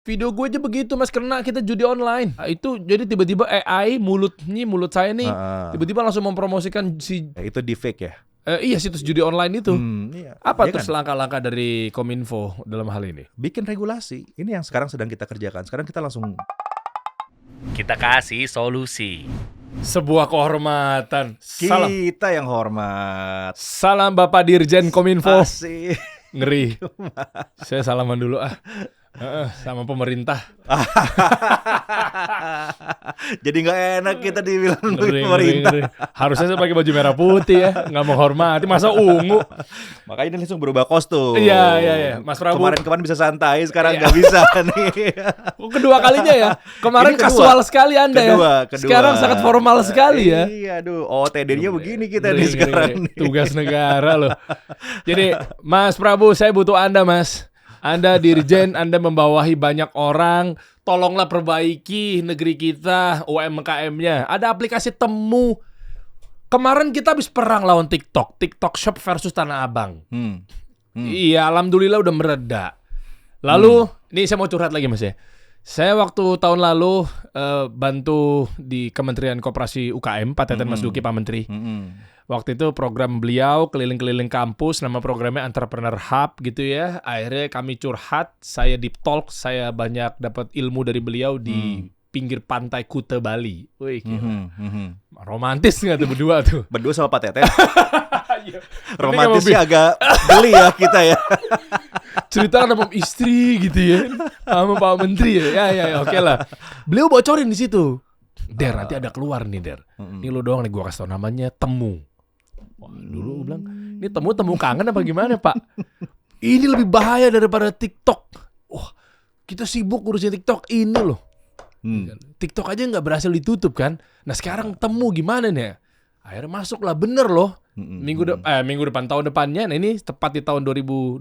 Video gue aja begitu Mas, kena kita judi online. Nah, itu jadi tiba-tiba AI mulut saya nih tiba-tiba langsung mempromosikan itu deepfake ya? Iya, situs judi online itu. Iya. Apa Iya terus kan? langkah-langkah dari Kominfo dalam hal ini? Bikin regulasi. Ini yang sekarang sedang kita kerjakan. Sekarang kita langsung Kita kasih solusi. Sebuah kehormatan. Salam. kita yang hormat. Salam Bapak Dirjen Kominfo. Asik. Ngeri. Saya salaman dulu sama pemerintah. Jadi nggak enak kita dibilang Ngeri. pemerintah. Harusnya saya pakai baju merah putih ya, nggak menghormati. Masa ungu? Makanya ini langsung berubah kostum. Iya. Mas Prabu. Kemarin bisa santai, sekarang nggak bisa nih. Kedua kalinya ya. Kemarin Ini kedua. kasual sekali Anda Kedua. Sekarang sangat formal sekali ya. Iya, aduh. OOTD-nya begini kita nih sekarang. Tugas negara loh. Jadi Mas Prabu, saya butuh Anda Mas. Anda Dirjen, Anda membawahi banyak orang. Tolonglah perbaiki negeri kita, UMKM-nya. Ada aplikasi Temu. Kemarin kita habis perang lawan TikTok. TikTok Shop versus Tanah Abang. Iya, alhamdulillah udah mereda. Lalu, ini saya mau curhat lagi Mas ya. Saya waktu tahun lalu bantu di Kementerian Koperasi UKM, Pak Teten Mas Duki, Pak Menteri. Waktu itu program beliau keliling-keliling kampus, nama programnya Entrepreneur Hub gitu ya. Akhirnya kami curhat, saya deep talk, saya banyak dapat ilmu dari beliau di pinggir pantai Kuta Bali. Wih, gila. Romantis nggak tuh berdua tuh? Berdua sama Pak Teten. Romantisnya agak geli ya kita ya. Cerita sama istri gitu ya, sama Pak Menteri ya. Ya, oke lah. Beliau bocorin di situ. Der, nanti ada keluar nih Der. Ini lo doang nih gua kasih tau, namanya Temu. Wah, dulu gue bilang, ini temu kangen apa gimana Pak? Ini lebih bahaya daripada TikTok. Wah, kita sibuk ngurusin TikTok ini loh. TikTok aja nggak berhasil ditutup kan. Nah sekarang Temu gimana nih? Akhirnya masuk lah, bener loh. Minggu depan, tahun depannya. Nah ini tepat di tahun 2024.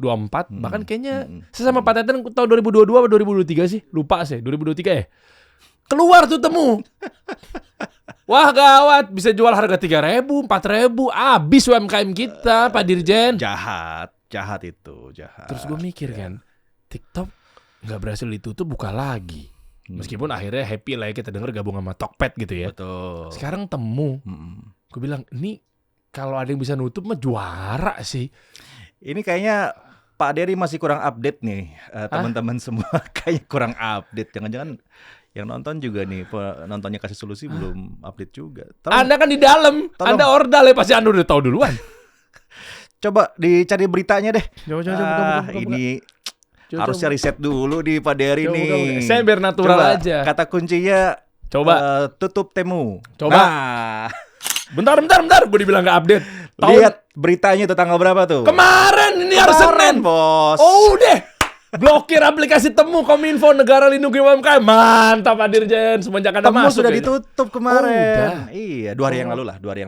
Bahkan kayaknya saya sama Pak Teten tahun 2022 atau 2023 sih? Lupa sih, 2023 ya. Keluar tuh Temu. Wah gawat, bisa jual harga 3.000, 4.000, habis UMKM kita, Pak Dirjen. Jahat itu. Terus gue mikir kan, TikTok nggak berhasil ditutup, buka lagi. Meskipun akhirnya happy lah ya kita denger gabung sama Tokped gitu ya. Betul. Sekarang Temu. Gue bilang, ini kalau ada yang bisa nutup mah juara sih. Ini kayaknya Pak Dery masih kurang update nih, teman-teman semua kayaknya kurang update. Jangan-jangan yang nonton juga nih, nontonnya kasih solusi belum update juga. Anda kan di dalam, Anda ordal ya, pasti Anda udah tahu duluan. Coba dicari beritanya deh. Coba, ini harusnya riset dulu di Pak Dery nih. Saya biar natural aja. Kata kuncinya tutup Temu. Coba. Nah. Bentar, gue dibilang gak update. Lihat beritanya itu tanggal berapa tuh? Kemarin, ini hari Senin, Bos. Oh udah. Blokir aplikasi Temu Kominfo, Negara Lindungi UMKM. Mantap Pak Dirjen, semenjak ada Temu masuk sudah ya. ditutup kemarin. Udah. Iya, 2 hari yang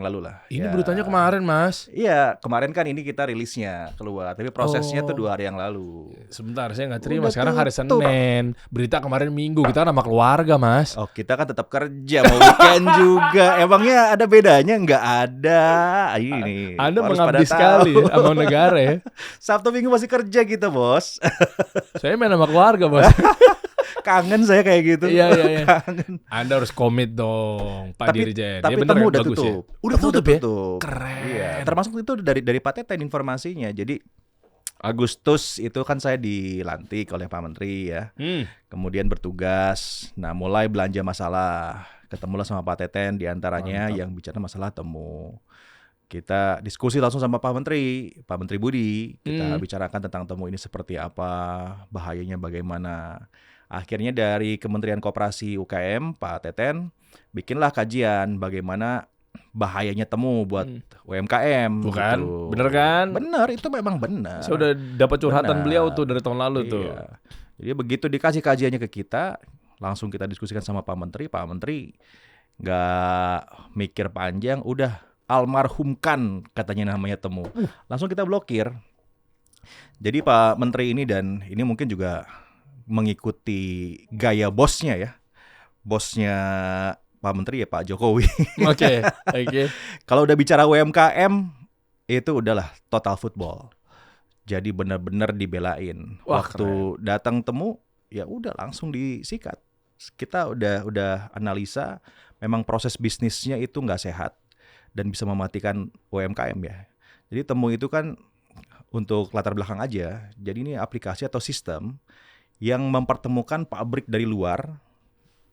lalu lah. Ini ya. beritanya kemarin Mas. Iya, kemarin kan ini kita rilisnya keluar, tapi prosesnya tuh 2 hari yang lalu. Sebentar, saya nggak terima. Udah Sekarang hari tutup. Senin. Berita kemarin Minggu, kita nama keluarga Mas. Oh, kita kan tetap kerja, mau weekend juga. Emangnya ada bedanya? Nggak ada. Ini. Anda harus mengabdi pada sekali tahu. ya, sama negara ya. Sabtu Minggu masih kerja kita, Bos. Saya main sama keluarga Bos. Kangen saya kayak gitu. Iya. Kangen. Anda harus komit dong Pak Dirjen. Tapi Ya, bener, Temu udah bagus tutup. Ya? Udah Temu tutup ya? Keren. Iya, termasuk itu dari Pak Teten informasinya. Jadi Agustus itu kan saya dilantik oleh Pak Menteri ya. Kemudian bertugas. Nah, mulai belanja masalah. Ketemulah sama Pak Teten, diantaranya yang bicara masalah Temu. Kita diskusi langsung sama Pak Menteri Budi. Kita bicarakan tentang Temu ini seperti apa, bahayanya bagaimana. Akhirnya dari Kementerian Koperasi UKM, Pak Teten, bikinlah kajian bagaimana bahayanya Temu buat UMKM. Bukan? Gitu. Bener kan? Bener, itu memang benar. Saya udah dapat curhatan beliau tuh dari tahun lalu tuh. Iya. Jadi begitu dikasih kajiannya ke kita, langsung kita diskusikan sama Pak Menteri. Pak Menteri nggak mikir panjang, udah almarhumkan katanya namanya Temu. Langsung kita blokir. Jadi Pak Menteri ini, dan ini mungkin juga mengikuti gaya bosnya ya. Bosnya Pak Menteri ya Pak Jokowi. Oke. Kalau udah bicara UMKM, itu udahlah total football. Jadi benar-benar dibelain. Wah, Waktu datang Temu, ya udah langsung disikat. Kita udah analisa, memang proses bisnisnya itu nggak sehat dan bisa mematikan UMKM ya. Jadi Temu itu kan untuk latar belakang aja. Jadi ini aplikasi atau sistem yang mempertemukan pabrik dari luar,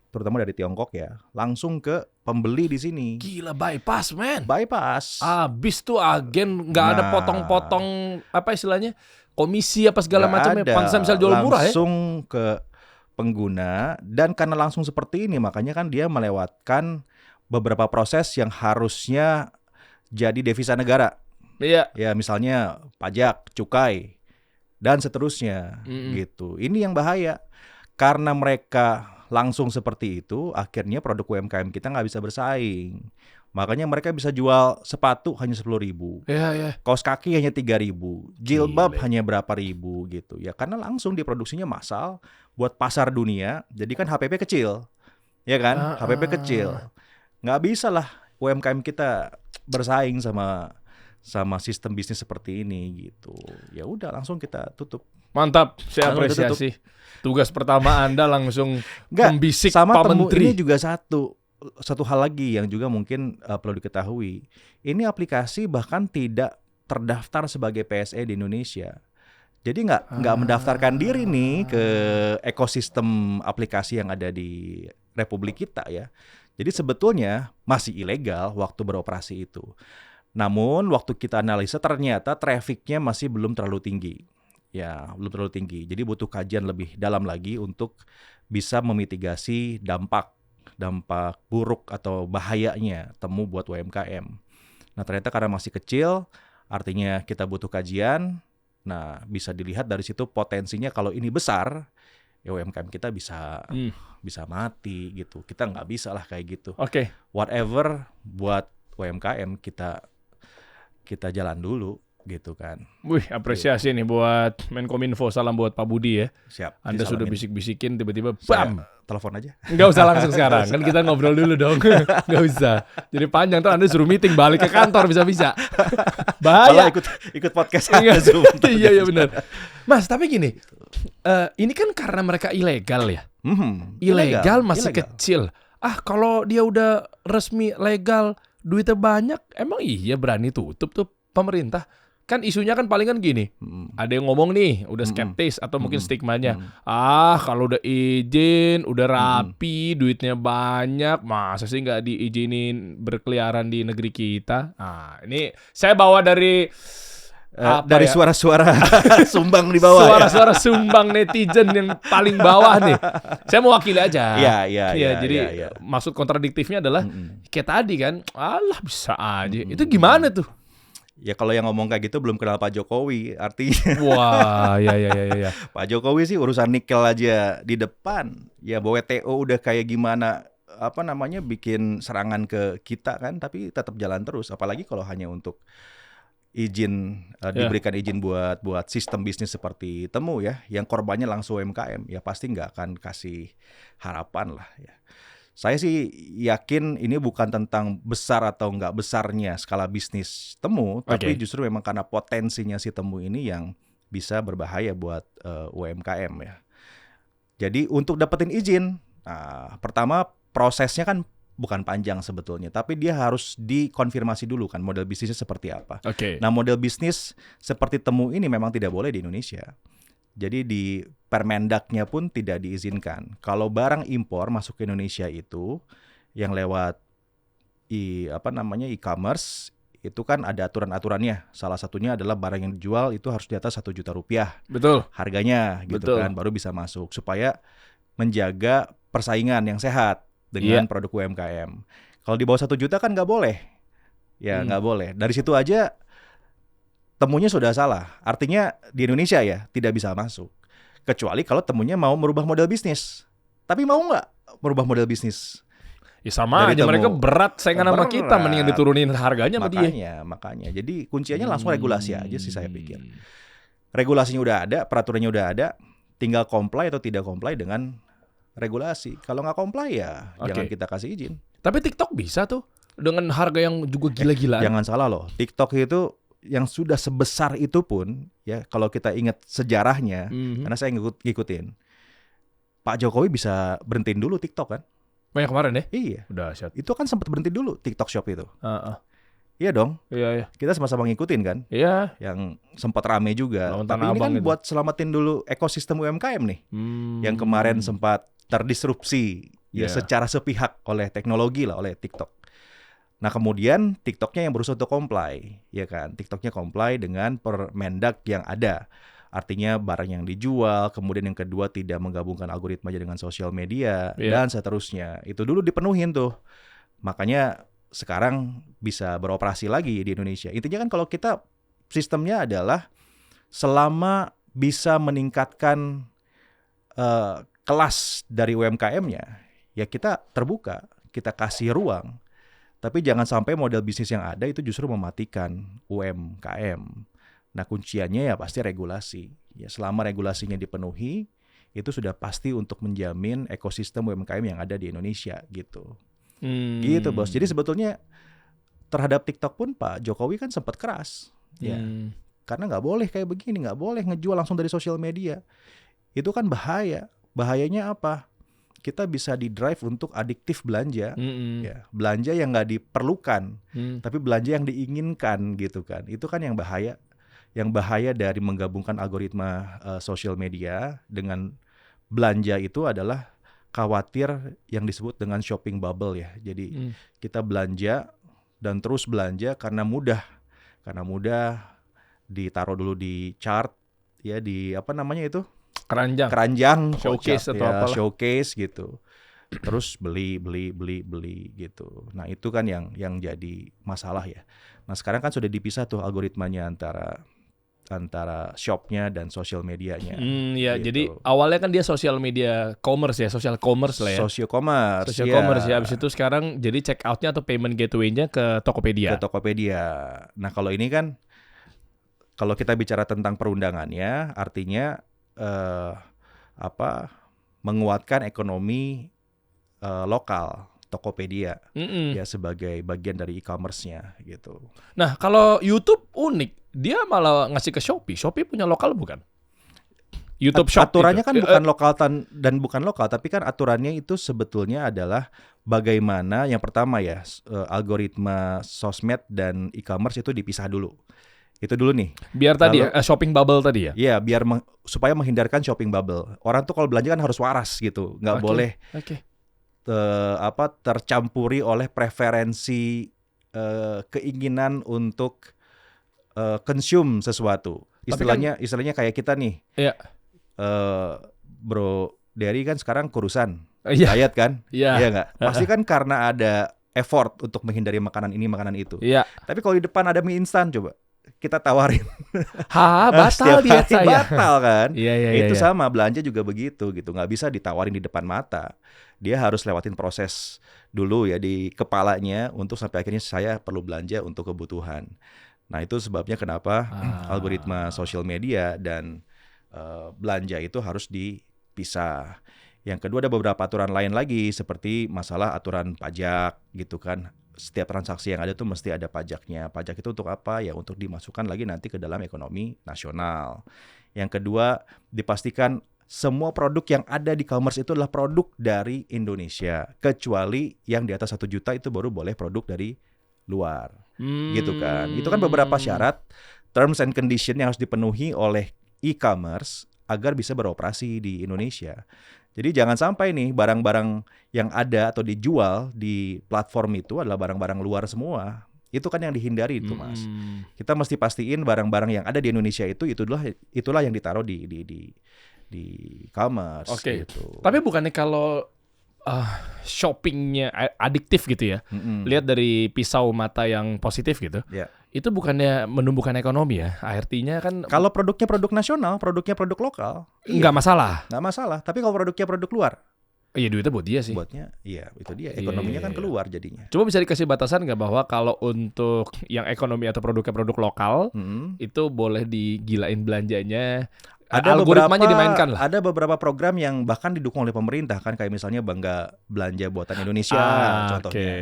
terutama dari Tiongkok ya, langsung ke pembeli di sini. Gila, bypass, man. Bypass. Abis tuh agen nggak ada Nah. potong-potong apa istilahnya komisi apa segala Nggak macamnya. ada. Pantesan bisa jual murah ya. Langsung ke pengguna, dan karena langsung seperti ini makanya kan dia melewatkan beberapa proses yang harusnya jadi devisa negara. Iya. Ya misalnya pajak, cukai, dan seterusnya gitu. Ini yang bahaya. Karena mereka langsung seperti itu, akhirnya produk UMKM kita nggak bisa bersaing. Makanya mereka bisa jual sepatu hanya 10.000, Iya. kaos kaki hanya 3.000, jilbab hanya berapa ribu gitu. Ya karena langsung diproduksinya massal buat pasar dunia. Jadi kan HPP kecil, ya kan? HPP kecil, nggak bisa lah UMKM kita bersaing sama sistem bisnis seperti ini gitu. Ya udah langsung kita tutup. Mantap, saya Langsung apresiasi. Tugas pertama Anda langsung Nggak, membisik sama Pak Temu Menteri. ini juga satu hal lagi yang juga mungkin perlu diketahui. Ini aplikasi bahkan tidak terdaftar sebagai PSE di Indonesia. Jadi nggak mendaftarkan diri nih ke ekosistem aplikasi yang ada di Republik kita ya. Jadi sebetulnya masih ilegal waktu beroperasi itu. Namun waktu kita analisa ternyata trafficnya masih belum terlalu tinggi. Ya, belum terlalu tinggi. Jadi butuh kajian lebih dalam lagi untuk bisa memitigasi dampak buruk atau bahayanya Temu buat UMKM. Nah, ternyata karena masih kecil, artinya kita butuh kajian. Nah, bisa dilihat dari situ potensinya kalau ini besar, ya UMKM kita bisa mati gitu. Kita nggak bisa lah kayak gitu. Oke. Whatever buat UMKM kita jalan dulu gitu kan. Wih, apresiasi nih buat Menkominfo. Salam buat Pak Budi ya. Siap. Anda sudah disalamin. bisik-bisikin tiba-tiba Saya bam. telepon aja. Nggak usah langsung sekarang. Kan kita ngobrol dulu dong. Nggak usah. Jadi panjang tuh Anda suruh meeting balik ke kantor bisa-bisa. Bahaya. Malah ikut podcast aja Zoom. Iya benar. Mas, tapi gini. Ini kan karena mereka ilegal ya. Ilegal masih Ilegal. kecil. Kalau dia udah resmi legal, duitnya banyak, emang iya berani tutup tuh pemerintah? Kan isunya kan paling kan gini, ada yang ngomong nih, udah skeptis atau mungkin stigmanya, kalau udah izin, udah rapi, duitnya banyak, masa sih nggak diizinin berkeliaran di negeri kita? Nah, ini saya bawa dari dari suara-suara sumbang di bawah. Suara-suara sumbang netizen yang paling bawah nih. Saya mewakili aja. Iya. Jadi maksud kontradiktifnya adalah kayak tadi kan, alah bisa aja. Itu gimana tuh? Ya kalau yang ngomong kayak gitu belum kenal Pak Jokowi, artinya Wah, ya. Pak Jokowi sih urusan nikel aja di depan. Ya WTO udah kayak gimana bikin serangan ke kita kan, tapi tetap jalan terus. Apalagi kalau hanya untuk izin diberikan izin buat sistem bisnis seperti Temu ya, yang korbannya langsung UMKM, ya pasti nggak akan kasih harapan lah ya. Saya sih yakin ini bukan tentang besar atau nggak besarnya skala bisnis Temu, tapi justru memang karena potensinya si Temu ini yang bisa berbahaya buat UMKM ya. Jadi untuk dapetin izin, pertama prosesnya kan bukan panjang sebetulnya, tapi dia harus dikonfirmasi dulu kan model bisnisnya seperti apa. Nah model bisnis seperti Temu ini memang tidak boleh di Indonesia. Jadi di Permendaknya pun tidak diizinkan. Kalau barang impor masuk ke Indonesia itu yang lewat e-commerce itu kan ada aturan-aturannya. Salah satunya adalah barang yang dijual itu harus di atas 1 juta rupiah. Betul. Harganya gitu kan baru bisa masuk supaya menjaga persaingan yang sehat dengan produk UMKM. Kalau di bawah 1 juta kan nggak boleh. Ya nggak boleh. Dari situ aja Temunya sudah salah. Artinya di Indonesia ya tidak bisa masuk. Kecuali kalau Temunya mau merubah model bisnis. Tapi mau nggak merubah model bisnis? Ya sama aja, mereka berat saingan sama kita, mendingan diturunin harganya sama dia. Makanya. Jadi kuncinya langsung regulasi aja sih saya pikir. Regulasinya udah ada, peraturannya udah ada, tinggal comply atau tidak comply dengan regulasi. Kalau nggak comply ya jangan kita kasih izin. Tapi TikTok bisa tuh dengan harga yang juga gila-gilaan. Jangan salah loh, TikTok itu yang sudah sebesar itu pun ya kalau kita ingat sejarahnya, karena saya ngikutin, Pak Jokowi bisa berhentiin dulu TikTok kan? Banyak kemarin ya? Iya. Udah shot. Itu kan sempat berhenti dulu TikTok Shop itu. Heeh. Iya dong. Iya. Kita sama-sama ngikutin kan? Iya. Yang sempat rame juga. Lawan Tapi Tanah ini kan Abang itu. buat selamatin dulu ekosistem UMKM nih. Yang kemarin sempat terdisrupsi ya Iya. secara sepihak oleh teknologi lah, oleh TikTok. Nah kemudian TikToknya yang berusaha untuk comply, ya kan? TikToknya comply dengan Permendag yang ada. Artinya barang yang dijual, kemudian yang kedua tidak menggabungkan algoritmanya dengan sosial media, Iya. dan seterusnya. Itu dulu dipenuhin tuh. Makanya sekarang bisa beroperasi lagi di Indonesia. Intinya kan kalau kita sistemnya adalah selama bisa meningkatkan kelas dari UMKM-nya, ya kita terbuka, kita kasih ruang. Tapi jangan sampai model bisnis yang ada itu justru mematikan UMKM. Nah kunciannya ya pasti regulasi. Ya selama regulasinya dipenuhi, itu sudah pasti untuk menjamin ekosistem UMKM yang ada di Indonesia gitu. Gitu bos. Jadi sebetulnya terhadap TikTok pun Pak Jokowi kan sempat keras. Ya. Karena nggak boleh kayak begini, nggak boleh ngejual langsung dari sosial media. Itu kan bahaya. Bahayanya apa? Kita bisa di-drive untuk adiktif belanja. Ya, belanja yang nggak diperlukan, tapi belanja yang diinginkan gitu kan. Itu kan yang bahaya. Yang bahaya dari menggabungkan algoritma sosial media dengan belanja itu adalah khawatir yang disebut dengan shopping bubble ya. Jadi kita belanja dan terus belanja karena mudah. Karena mudah ditaruh dulu di chart ya, di apa namanya itu? Keranjang showcase atau ya, apalah. showcase gitu. Terus beli gitu. Nah, itu kan yang jadi masalah ya. Nah, sekarang kan sudah dipisah tuh algoritmanya antara shopnya dan sosial medianya. Ya, gitu. jadi awalnya kan dia social media commerce ya, social commerce lah ya. Social commerce. Social commerce ya. Abis itu sekarang jadi check out-nya atau payment gateway-nya ke Tokopedia. Ke Tokopedia. Nah, kalau ini kan kalau kita bicara tentang perundangannya, artinya menguatkan ekonomi lokal Tokopedia ya sebagai bagian dari e-commerce-nya gitu. Nah, kalau YouTube unik, dia malah ngasih ke Shopee. Shopee punya lokal bukan? YouTube Shop aturannya itu. kan bukan lokal dan bukan lokal, tapi kan aturannya itu sebetulnya adalah bagaimana yang pertama ya algoritma sosmed dan e-commerce itu dipisah dulu. Itu dulu nih. Biar tadi shopping bubble tadi ya? Iya, biar supaya menghindarkan shopping bubble. Orang tuh kalau belanja kan harus waras gitu, nggak boleh tercampuri oleh preferensi keinginan untuk consume sesuatu. Istilahnya kayak kita nih. Iya. Bro Derry kan sekarang kurusan, Iya. diet kan? Iya. Iya nggak? Pasti kan karena ada effort untuk menghindari makanan ini, makanan itu. Iya. Tapi kalau di depan ada mie instan, coba kita tawarin. Batal diet saya. Batal kan? Iya. Itu sama, belanja juga begitu gitu. Nggak bisa ditawarin di depan mata. Dia harus lewatin proses dulu ya di kepalanya untuk sampai akhirnya saya perlu belanja untuk kebutuhan. Nah itu sebabnya kenapa algoritma sosial media dan belanja itu harus dipisah. Yang kedua ada beberapa aturan lain lagi seperti masalah aturan pajak gitu kan. Setiap transaksi yang ada tuh mesti ada pajaknya. Pajak itu untuk apa? Ya untuk dimasukkan lagi nanti ke dalam ekonomi nasional. Yang kedua dipastikan semua produk yang ada di e-commerce itu adalah produk dari Indonesia. Kecuali yang di atas 1 juta itu baru boleh produk dari luar. Gitu kan. Itu kan beberapa syarat, terms and condition yang harus dipenuhi oleh e-commerce agar bisa beroperasi di Indonesia. Jadi jangan sampai nih barang-barang yang ada atau dijual di platform itu adalah barang-barang luar semua. Itu kan yang dihindari itu, Mas. Kita mesti pastiin barang-barang yang ada di Indonesia itulah yang ditaruh di e-commerce. Oke. Gitu. Tapi bukannya kalau shoppingnya adiktif gitu ya? Lihat dari pisau mata yang positif gitu. Ya. Itu bukannya menumbuhkan ekonomi ya? Artinya kan Kalau produknya produk nasional, produknya produk lokal, nggak masalah. nggak masalah. Tapi kalau produknya produk luar, Iya duitnya buat dia sih. buatnya, iya itu dia. Ekonominya kan keluar jadinya. Coba bisa dikasih batasan nggak bahwa kalau untuk yang ekonomi atau produknya produk lokal itu boleh digilain belanjanya? Algoritmanya dimainkan lah. Ada beberapa program yang bahkan didukung oleh pemerintah kan, kayak misalnya Bangga Belanja Buatan Indonesia contohnya.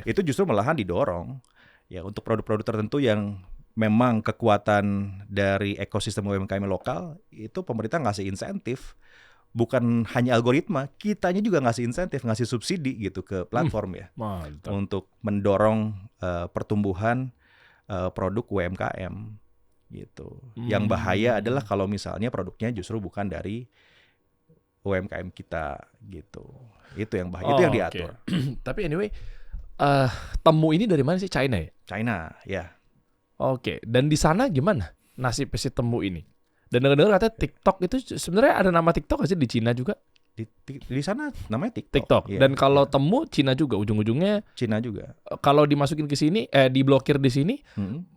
Itu justru malahan didorong ya untuk produk-produk tertentu yang memang kekuatan dari ekosistem UMKM lokal, itu pemerintah ngasih insentif bukan hanya algoritma, kitanya juga ngasih insentif, ngasih subsidi gitu ke platform ya, Mantap. untuk mendorong pertumbuhan produk UMKM gitu. Yang bahaya adalah kalau misalnya produknya justru bukan dari UMKM kita gitu. Itu yang bahaya, itu yang diatur. Tapi anyway, temu ini dari mana sih? China ya? China, ya. Oke, dan di sana gimana nasib si temu ini? Dan dengar-dengar katanya TikTok itu sebenarnya ada nama TikTok nggak sih di Cina juga? Di sana namanya TikTok. TikTok. Iya, Dan kalau iya. temu Cina juga ujung-ujungnya Cina juga. kalau dimasukin ke sini diblokir di sini,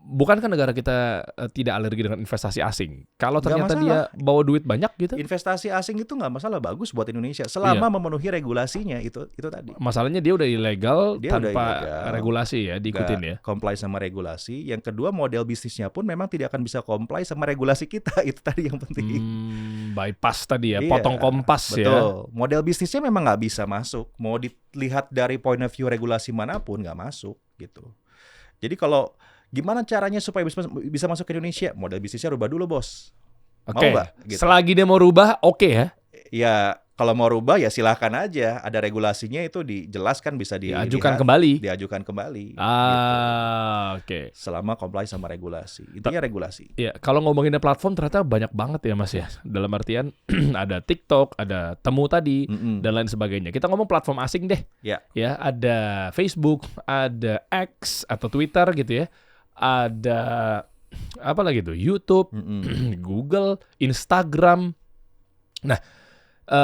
bukankah negara kita tidak alergi dengan investasi asing? Kalau Nggak ternyata dia bawa duit banyak gitu? Investasi asing itu nggak masalah, bagus buat Indonesia selama memenuhi regulasinya itu tadi. Masalahnya dia udah ilegal Dia tanpa udah ilegal, regulasi ya, diikutin ya. comply sama regulasi. Yang kedua, model bisnisnya pun memang tidak akan bisa comply sama regulasi kita. Itu tadi yang penting. Bypass tadi ya, Iya, potong kompas ya. betul. Model bisnisnya memang nggak bisa masuk. Mau dilihat dari point of view regulasi manapun nggak masuk gitu. Jadi kalau gimana caranya supaya bisa masuk ke Indonesia? Model bisnisnya rubah dulu, bos. Mau Oke, nggak? Gitu. selagi dia mau rubah, oke ya. Ya kalau mau rubah ya silahkan aja. Ada regulasinya itu dijelaskan, bisa Diajukan kembali. Diajukan kembali. Gitu. Oke. Selama comply sama regulasi. Intinya regulasi. Ya, kalau ngomongin platform ternyata banyak banget ya Mas ya. Dalam artian ada TikTok, ada Temu tadi, dan lain sebagainya. Kita ngomong platform asing deh. Ya. Ya, ada Facebook, ada X atau Twitter gitu ya. Ada apa lagi tuh? YouTube, Google, Instagram. Nah,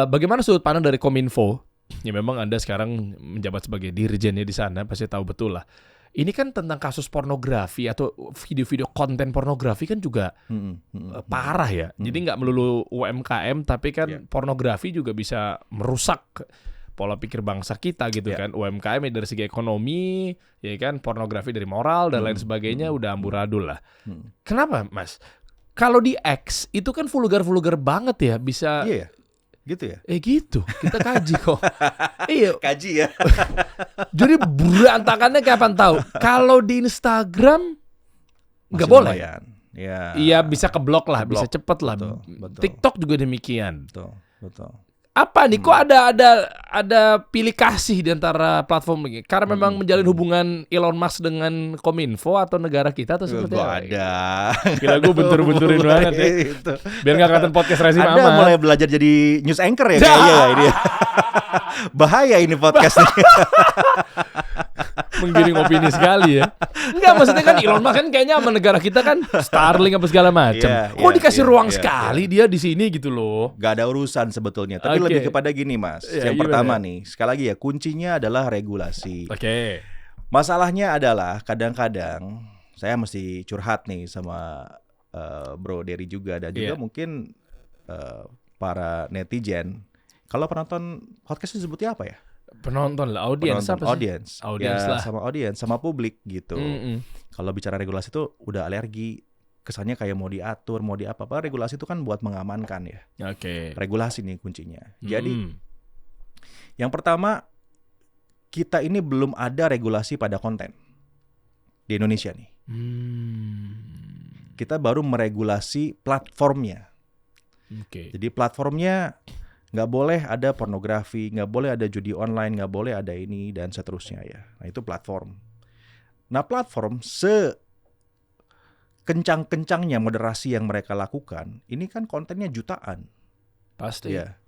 bagaimana sudut pandang dari Kominfo? Ya memang Anda sekarang menjabat sebagai dirjennya di sana, pasti tahu betul lah. Ini kan tentang kasus pornografi atau video-video konten pornografi kan juga parah ya. Jadi nggak melulu UMKM, tapi kan pornografi juga bisa merusak pola pikir bangsa kita gitu kan. UMKM ya dari segi ekonomi, ya kan, pornografi dari moral dan lain sebagainya udah amburadul lah. Kenapa, Mas? Kalau di X itu kan vulgar-vulgar banget ya, bisa. Iya, gitu ya. Gitu. Kita kaji kok. Iya. Kaji ya. Jadi berantakannya kapan tahu. Kalau di Instagram nggak Masih boleh. lumayan. Ya. Iya, bisa keblok lah, bisa Keblok. cepet lah. Betul. TikTok juga demikian. Betul. Apa nih? Kok ada pilih kasih di antara platform ini? Karena memang menjalin hubungan Elon Musk dengan Kominfo atau negara kita atau seperti apa? Ada. Gila, gue bentur-benturin banget ya. Itu. Biar nggak kelihatan podcast Rezi Anda Mama. mulai belajar jadi news anchor ya kayaknya ya ini. Bahaya ini podcast nih. Menggiring opini sekali ya. Enggak, maksudnya kan Elon Musk kan kayaknya sama negara kita kan Starlink apa segala macam. Kok dikasih ruang sekali dia di sini gitu loh. Gak ada urusan sebetulnya. Tapi lebih kepada gini, Mas. Yang pertama nih, sekali lagi ya, kuncinya adalah regulasi. Masalahnya adalah kadang-kadang saya mesti curhat nih sama Bro Dery juga, dan juga mungkin para netizen. Kalau penonton podcast disebutnya apa ya? Penonton lah, audiens apa sih? Audiens ya, lah. Sama audiens, sama publik gitu. Kalau bicara regulasi itu udah alergi. Kesannya kayak mau diatur, mau diapa. Regulasi itu kan buat mengamankan ya. Regulasi nih kuncinya. Jadi yang pertama, kita ini belum ada regulasi pada konten di Indonesia nih. Kita baru meregulasi platformnya. Jadi platformnya nggak boleh ada pornografi, nggak boleh ada judi online, nggak boleh ada ini dan seterusnya ya. Nah itu platform. Nah platform kencang-kencangnya moderasi yang mereka lakukan, ini kan kontennya jutaan. Pasti. Ya.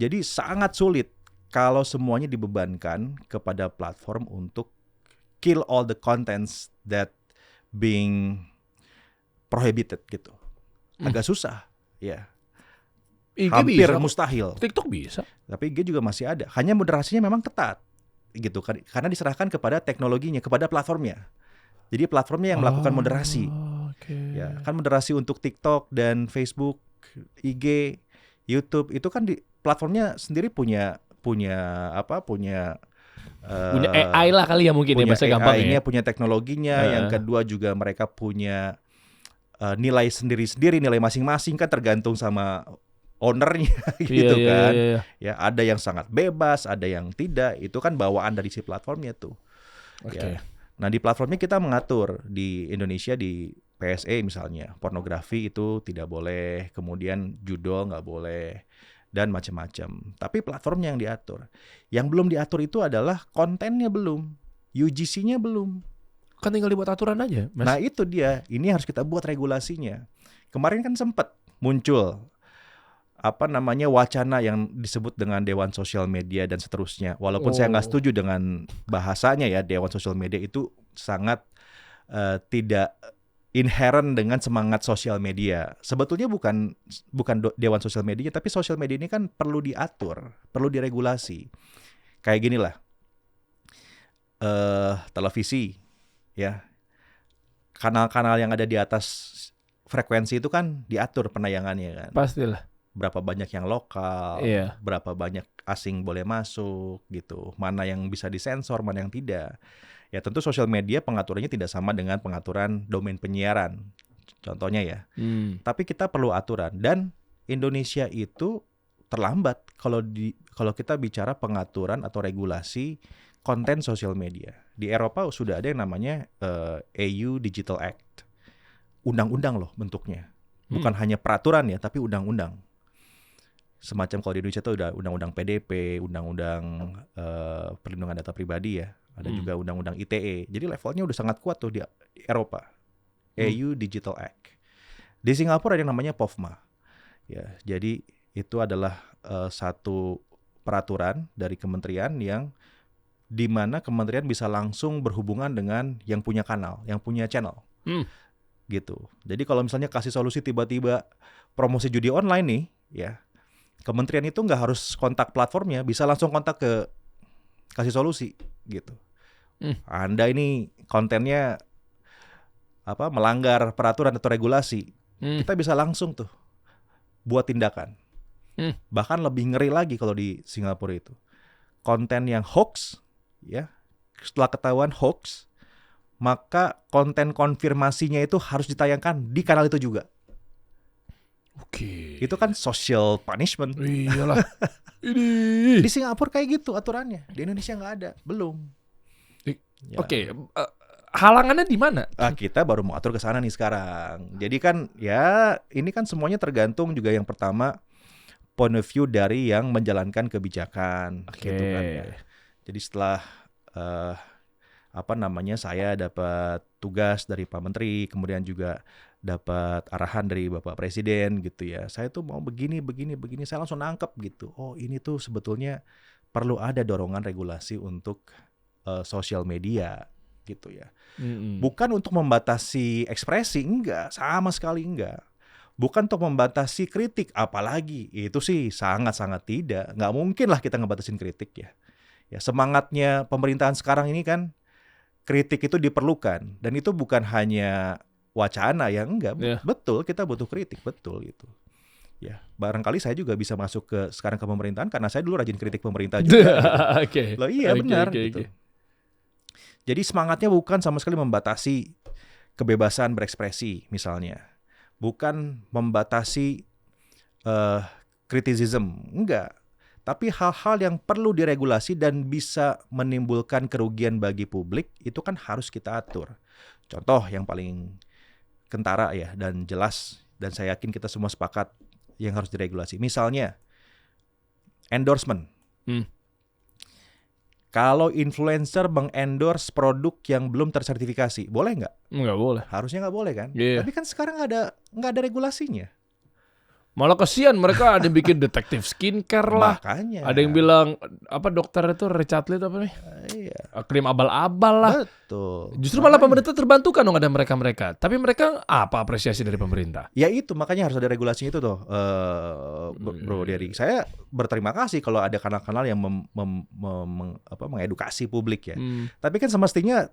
Jadi sangat sulit kalau semuanya dibebankan kepada platform untuk kill all the contents that being prohibited gitu. Agak susah, ya. IG hampir bisa. Mustahil. TikTok bisa. Tapi IG juga masih ada. Hanya moderasinya memang ketat, gitu. Karena diserahkan kepada teknologinya, kepada platformnya. Jadi platformnya yang melakukan moderasi. Ya, kan moderasi untuk TikTok dan Facebook, IG, YouTube itu kan di platformnya sendiri punya AI lah kali ya mungkin ya, bahasa gampang ya. Punya teknologinya. Yang kedua juga mereka punya nilai sendiri-sendiri, nilai masing-masing kan tergantung sama ownernya gitu kan. Ya, ada yang sangat bebas, ada yang tidak. Itu kan bawaan dari si platformnya tuh. Ya. Nah, di platformnya kita mengatur di Indonesia, di PSE misalnya, pornografi itu tidak boleh, kemudian judo nggak boleh, dan macam-macam. Tapi platformnya yang diatur. Yang belum diatur itu adalah kontennya belum, UGC-nya belum. Kan tinggal dibuat aturan aja, Mas. Nah itu dia, ini harus kita buat regulasinya. Kemarin kan sempat muncul wacana yang disebut dengan Dewan Sosial Media dan seterusnya. Walaupun saya nggak setuju dengan bahasanya ya, Dewan Sosial Media itu sangat tidak inherent dengan semangat sosial media. Sebetulnya bukan Dewan Sosial Media, tapi sosial media ini kan perlu diatur, perlu diregulasi. Kayak gini lah, televisi, ya, kanal-kanal yang ada di atas frekuensi itu kan diatur penayangannya kan. Pastilah. Berapa banyak yang lokal, Iya. berapa banyak asing boleh masuk gitu, mana yang bisa disensor, mana yang tidak. Ya tentu sosial media pengaturannya tidak sama dengan pengaturan domain penyiaran, contohnya ya. Tapi kita perlu aturan, dan Indonesia itu terlambat kalau kita bicara pengaturan atau regulasi konten sosial media. Di Eropa sudah ada yang namanya EU Digital Act, undang-undang loh bentuknya, bukan hanya peraturan ya, tapi undang-undang. Semacam kalau di Indonesia itu udah undang-undang PDP, undang-undang perlindungan data pribadi ya. Ada juga undang-undang ITE. Jadi levelnya udah sangat kuat tuh di Eropa. EU Digital Act. Di Singapura ada yang namanya POFMA. Ya, jadi itu adalah satu peraturan dari kementerian yang di mana kementerian bisa langsung berhubungan dengan yang punya kanal, yang punya channel. Gitu. Jadi kalau misalnya kasih solusi tiba-tiba promosi judi online nih, ya, kementerian itu nggak harus kontak platformnya, bisa langsung kontak ke kasih solusi gitu. Anda ini kontennya melanggar peraturan atau regulasi, kita bisa langsung tuh buat tindakan. Bahkan lebih ngeri lagi kalau di Singapura itu, konten yang hoax, ya, setelah ketahuan hoax, maka konten konfirmasinya itu harus ditayangkan di kanal itu juga. Oke. Itu kan social punishment. Iyalah. Ini. Di Singapura kayak gitu aturannya. Di Indonesia nggak ada, belum. Ya. Oke, halangannya di mana? Kita baru mau atur ke sana nih sekarang. Jadi kan ya ini kan semuanya tergantung juga yang pertama point of view dari yang menjalankan kebijakan, gitu kan ya. Jadi setelah saya dapat tugas dari Pak Menteri, kemudian juga dapat arahan dari Bapak Presiden gitu ya. Saya tuh mau begini, saya langsung nangkep gitu. Oh, ini tuh sebetulnya perlu ada dorongan regulasi untuk sosial media gitu ya. Bukan untuk membatasi ekspresi, enggak, sama sekali enggak. Bukan untuk membatasi kritik, apalagi itu sih sangat-sangat tidak. Nggak mungkin lah kita ngebatasin kritik ya. Ya, semangatnya pemerintahan sekarang ini kan kritik itu diperlukan, dan itu bukan hanya wacana ya, enggak, betul kita butuh kritik, betul gitu. Ya, barangkali saya juga bisa masuk sekarang ke pemerintahan karena saya dulu rajin kritik pemerintah juga. Gitu. Loh iya benar gitu. Jadi semangatnya bukan sama sekali membatasi kebebasan berekspresi misalnya. Bukan membatasi criticism, enggak. Tapi hal-hal yang perlu diregulasi dan bisa menimbulkan kerugian bagi publik itu kan harus kita atur. Contoh yang paling kentara ya dan jelas, dan saya yakin kita semua sepakat yang harus diregulasi. Misalnya endorsement. Kalau influencer mengendorse produk yang belum tersertifikasi, boleh nggak? Nggak boleh. Harusnya nggak boleh kan? Yeah. Tapi kan sekarang nggak ada regulasinya. Malah kesian, mereka ada yang bikin detektif skincare lah. Makanya. Ada yang bilang dokter itu Richard Lee apa nih? Iya. Krim abal-abal lah. Betul. Justru malah pemerintah terbantukan dong ada mereka-mereka. Tapi mereka apa apresiasi dari pemerintah? Ya itu makanya harus ada regulasinya itu tuh, Bro Dery. Saya berterima kasih kalau ada kanal-kanal yang mengedukasi publik ya. Tapi kan semestinya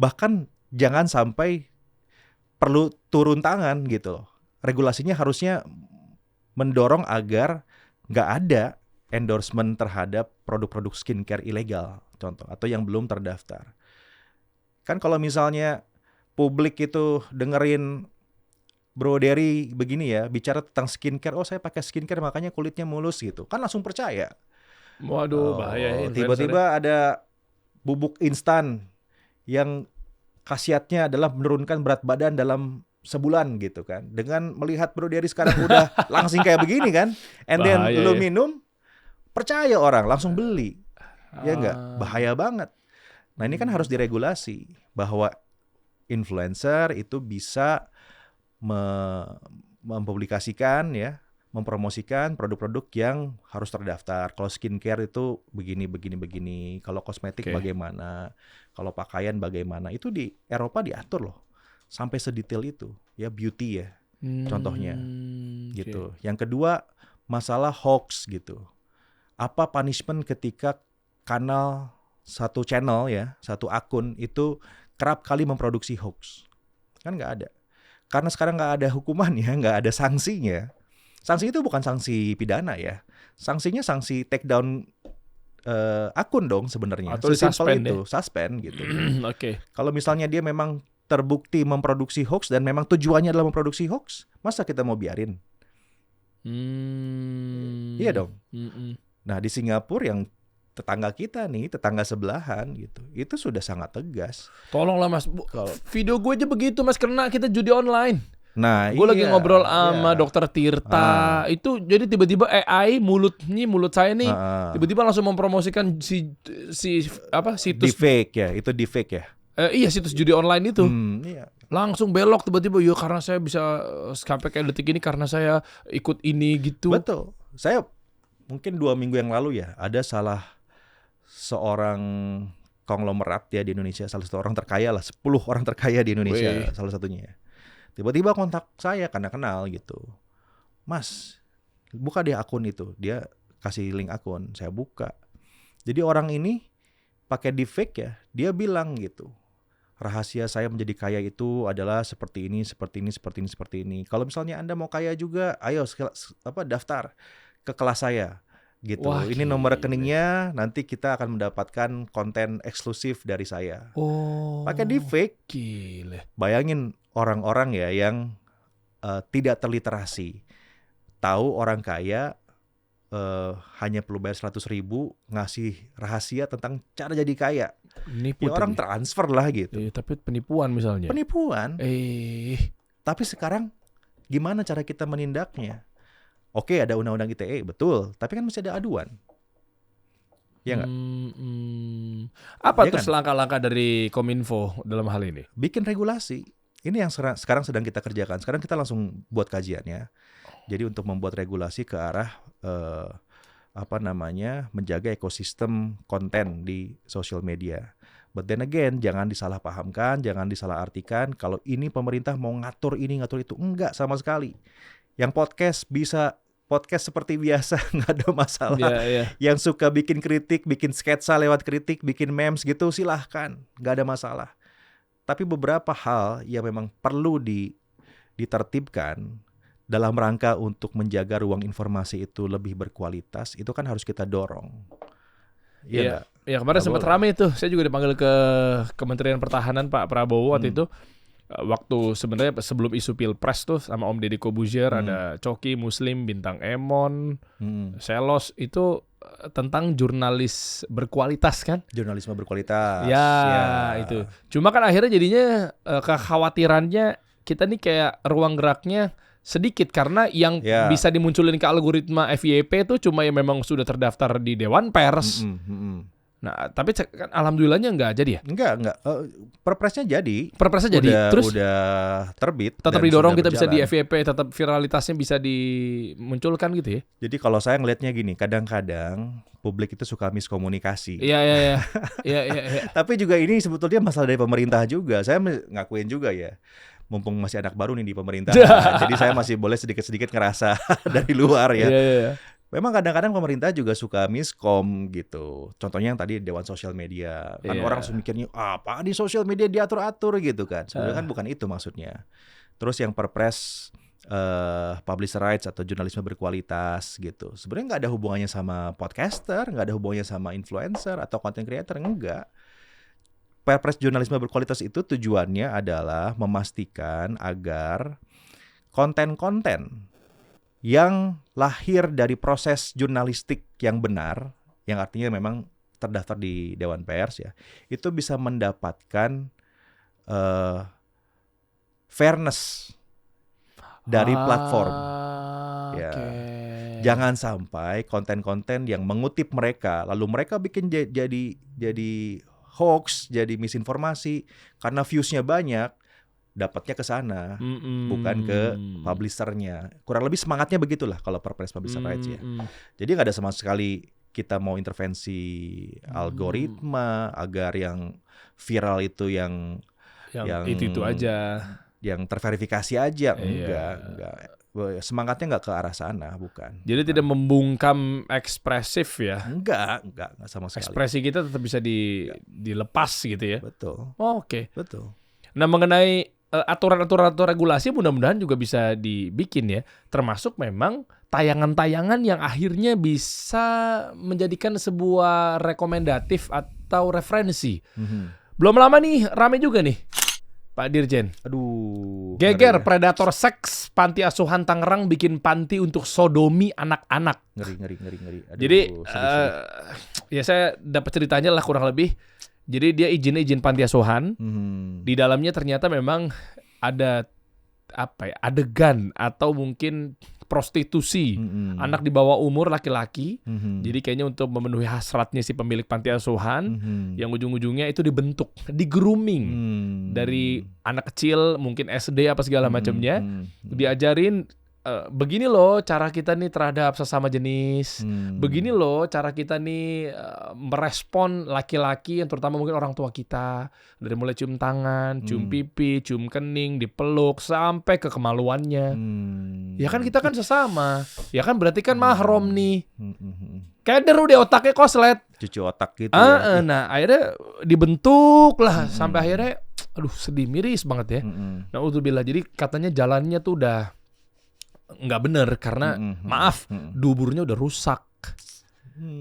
bahkan jangan sampai perlu turun tangan gitu. Regulasinya harusnya mendorong agar nggak ada endorsement terhadap produk-produk skincare ilegal, contoh, atau yang belum terdaftar. Kan kalau misalnya publik itu dengerin Bro Dery begini ya, bicara tentang skincare, oh saya pakai skincare makanya kulitnya mulus gitu, kan langsung percaya. Waduh, bahaya. Tiba-tiba ada bubuk instan yang khasiatnya adalah menurunkan berat badan dalam sebulan gitu kan. Dengan melihat Bro Dery sekarang udah langsing kayak begini kan, and then Bahaya lu ya. minum, percaya orang langsung beli. Ya enggak? Bahaya banget. Nah, ini kan harus diregulasi bahwa influencer itu bisa mempublikasikan ya, mempromosikan produk-produk yang harus terdaftar. Kalau skincare itu begini. Kalau kosmetik bagaimana? Kalau pakaian bagaimana? Itu di Eropa diatur loh. Sampai sedetail itu. Ya, beauty ya. Contohnya. Gitu. Yang kedua, masalah hoax gitu. Apa punishment ketika kanal satu channel ya, satu akun itu kerap kali memproduksi hoax? Kan nggak ada. Karena sekarang nggak ada hukumannya, nggak ada sanksinya. Sanksi itu bukan sanksi pidana ya. Sanksinya sanksi take down akun dong sebenarnya. Atau Sesimpel suspend itu, suspend gitu. Oke. Kalau misalnya dia memang terbukti memproduksi hoax dan memang tujuannya adalah memproduksi hoax, masa kita mau biarin? Iya dong. Nah, di Singapura yang tetangga kita nih, tetangga sebelahan gitu, itu sudah sangat tegas. Tolonglah Mas, video gue aja begitu Mas, kena kita judi online. Nah, gue lagi ngobrol sama Dokter Tirta, itu jadi tiba-tiba AI mulut saya nih, tiba-tiba langsung mempromosikan si situs deepfake ya, itu deepfake ya. Iya, situs judi online itu. Iya. Langsung belok tiba-tiba, ya karena saya bisa sampai kayak detik ini karena saya ikut ini gitu. Betul. Saya mungkin 2 minggu yang lalu ya, ada salah seorang konglomerat ya di Indonesia, salah satu orang terkaya lah, 10 orang terkaya di Indonesia salah satunya. Tiba-tiba kontak saya karena kenal gitu. Mas, buka deh akun itu. Dia kasih link akun, saya buka. Jadi orang ini pakai deepfake ya, dia bilang gitu. Rahasia saya menjadi kaya itu adalah seperti ini. Kalau misalnya Anda mau kaya juga, ayo daftar ke kelas saya gitu. Wah, ini nomor rekeningnya, nanti kita akan mendapatkan konten eksklusif dari saya. Pakai deepfake. Gile. Bayangin orang-orang ya yang tidak terliterasi, tahu orang kaya hanya perlu bayar 100.000 ngasih rahasia tentang cara jadi kaya. Nipu ya orang transfer lah gitu. Tapi penipuan misalnya. Penipuan. Tapi sekarang gimana cara kita menindaknya? Oke, ada undang-undang ITE, betul. Tapi kan masih ada aduan. Ya nggak? Apa Ya terus kan? langkah-langkah dari Kominfo dalam hal ini? Bikin regulasi. Ini yang sekarang sedang kita kerjakan. Sekarang kita langsung buat kajiannya. Jadi untuk membuat regulasi ke arah menjaga ekosistem konten di sosial media. But then again, jangan disalahpahamkan, jangan disalahartikan kalau ini pemerintah mau ngatur ini, ngatur itu. Enggak sama sekali. Yang podcast seperti biasa, nggak ada masalah. Yang suka bikin kritik, bikin sketsa lewat kritik, bikin memes gitu, silahkan. Nggak ada masalah. Tapi beberapa hal yang memang perlu ditertibkan dalam rangka untuk menjaga ruang informasi itu lebih berkualitas, itu kan harus kita dorong. Iya, kemarin sempat rame tuh. Saya juga dipanggil ke Kementerian Pertahanan Pak Prabowo waktu itu. Waktu sebenarnya sebelum isu Pilpres tuh sama Om Deddy Kobuzier, ada Coki, Muslim, Bintang Emon, Selos, itu tentang jurnalis berkualitas kan? Jurnalisme berkualitas. Ya, itu. Cuma kan akhirnya jadinya kekhawatirannya kita nih kayak ruang geraknya sedikit karena yang bisa dimunculin ke algoritma FYP itu cuma yang memang sudah terdaftar di Dewan Pers. Nah, tapi kan alhamdulillahnya nggak jadi ya? Enggak. Perpresnya jadi. Terus udah terbit. Tetap didorong kita bisa di FYP, tetap viralitasnya bisa dimunculkan gitu ya? Jadi kalau saya ngelihatnya gini, kadang-kadang publik itu suka miskomunikasi. Iya. Tapi juga ini sebetulnya masalah dari pemerintah juga. Saya ngakuin juga ya. Mumpung masih anak baru nih di pemerintahan. Jadi saya masih boleh sedikit-sedikit ngerasa dari luar ya. Iya. Memang kadang-kadang pemerintah juga suka miskom gitu. Contohnya yang tadi Dewan Sosial Media. Kan orang langsung mikirnya, apa di sosial media diatur-atur gitu kan. Sebenarnya kan bukan itu maksudnya. Terus yang perpres publisher rights atau jurnalisme berkualitas gitu. Sebenarnya nggak ada hubungannya sama podcaster, nggak ada hubungannya sama influencer atau content creator, enggak. Perpres jurnalisme berkualitas itu tujuannya adalah memastikan agar konten-konten yang lahir dari proses jurnalistik yang benar, yang artinya memang terdaftar di Dewan Pers ya, itu bisa mendapatkan fairness dari platform. Ya. Oke. Jangan sampai konten-konten yang mengutip mereka, lalu mereka bikin jadi hoax, jadi misinformasi karena views-nya banyak, dapatnya ke sana, bukan ke publishernya. Kurang lebih semangatnya begitulah kalau Perpres Publisher Rights ya. Jadi nggak ada sama sekali kita mau intervensi algoritma agar yang viral itu yang itu aja, yang terverifikasi aja. Iya. Enggak. Semangatnya nggak ke arah sana, bukan. Jadi tidak membungkam ekspresif ya. Enggak sama sekali. Ekspresi kita tetap bisa dilepas gitu ya. Betul. Oh, oke. Betul. Nah, mengenai aturan-aturan atau regulasi mudah-mudahan juga bisa dibikin ya. Termasuk memang tayangan-tayangan yang akhirnya bisa menjadikan sebuah rekomendatif atau referensi. Belum lama nih, rame juga nih, Pak Dirjen. Aduh. Geger ngeri, predator seks panti asuhan Tangerang bikin panti untuk sodomi anak-anak. Ngeri. Aduh, Jadi sedih. ya saya dapat ceritanya lah kurang lebih. Jadi dia izin panti asuhan. Di dalamnya ternyata memang ada adegan atau mungkin prostitusi anak di bawah umur laki-laki. Jadi kayaknya untuk memenuhi hasratnya si pemilik panti asuhan, yang ujung-ujungnya itu dibentuk, di-grooming dari anak kecil, mungkin SD apa segala macamnya, diajarin begini loh cara kita nih terhadap sesama jenis. Begini loh cara kita nih merespon laki-laki yang terutama mungkin orang tua kita. Dari mulai cium tangan, cium pipi, cium kening, dipeluk sampai ke kemaluannya. Ya kan kita kan sesama. Ya kan berarti kan mahram nih. Keder udah otaknya koslet. Cuci otak gitu ya. Nah akhirnya dibentuk lah sampai akhirnya aduh sedih miris banget ya. Naudzubillah. Jadi katanya jalannya tuh udah nggak bener karena maaf duburnya udah rusak.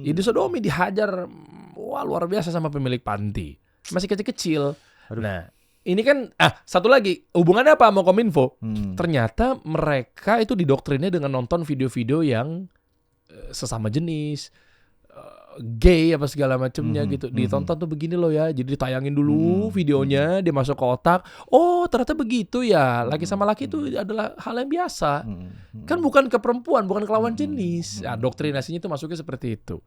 Ya disodomi, dihajar, wah luar biasa sama pemilik panti, masih kecil-kecil. Nah ini kan satu lagi hubungannya apa sama Kominfo? Ternyata mereka itu didoktrinnya dengan nonton video-video yang sesama jenis, gay apa segala macamnya gitu. Ditonton tuh begini loh ya. Jadi ditayangin dulu videonya, dia masuk ke otak. Oh, ternyata begitu ya. Laki sama laki itu adalah hal yang biasa. Kan bukan ke perempuan, bukan ke lawan jenis. Nah, doktrinasinya itu masuknya seperti itu.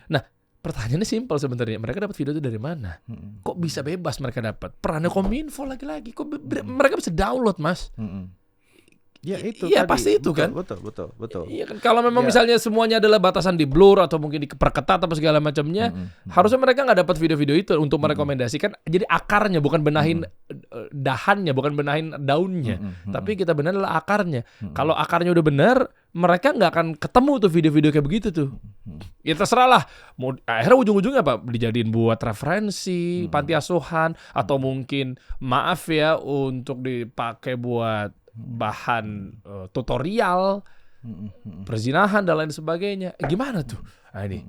Nah, pertanyaannya simpel sebenarnya. Mereka dapat video itu dari mana? Kok bisa bebas mereka dapat? Perannya Kominfo lagi-lagi. Kok mereka bisa download, Mas? Ya itu iya tadi. pasti itu kan. Betul. Iya kan, kalau memang misalnya semuanya adalah batasan di blur atau mungkin diperketat apa segala macamnya, harusnya mereka nggak dapat video-video itu untuk merekomendasikan. Jadi akarnya bukan benahin dahannya, bukan benahin daunnya, tapi kita benahin adalah akarnya. Kalau akarnya udah benar, mereka nggak akan ketemu tuh video-video kayak begitu tuh. Ya terserah lah. Akhirnya ujung-ujungnya apa? Dijadiin buat referensi panti asuhan atau mungkin maaf ya untuk dipakai buat bahan tutorial perzinahan dan lain sebagainya. Gimana tuh? Nah ini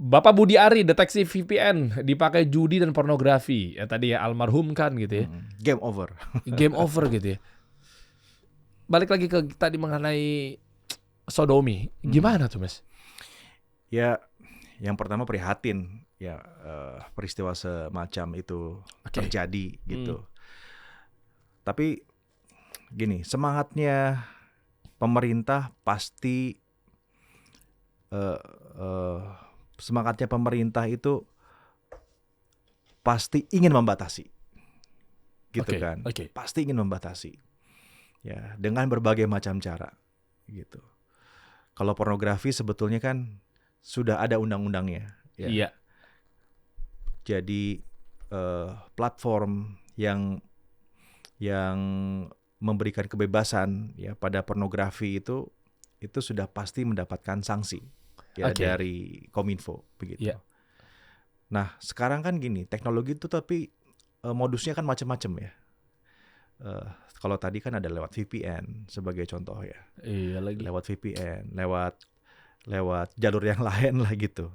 Bapak Budi Ari, deteksi VPN dipakai judi dan pornografi. Ya tadi ya almarhum kan gitu ya. Game over. Game over gitu ya. Balik lagi ke tadi mengenai sodomi. Gimana tuh, Mas? Ya, yang pertama prihatin ya peristiwa semacam itu terjadi gitu. Tapi gini, semangatnya pemerintah pasti itu pasti ingin membatasi, gitu kan? Pasti ingin membatasi, ya dengan berbagai macam cara, gitu. Kalau pornografi sebetulnya kan sudah ada undang-undangnya, ya. Iya. Jadi platform yang memberikan kebebasan ya pada pornografi itu sudah pasti mendapatkan sanksi ya dari Kominfo begitu. Yeah. Nah sekarang kan gini, teknologi itu tapi modusnya kan macam-macam ya. Kalau tadi kan ada lewat VPN sebagai contoh ya. Iya lagi. Lewat VPN, lewat jalur yang lain lah gitu.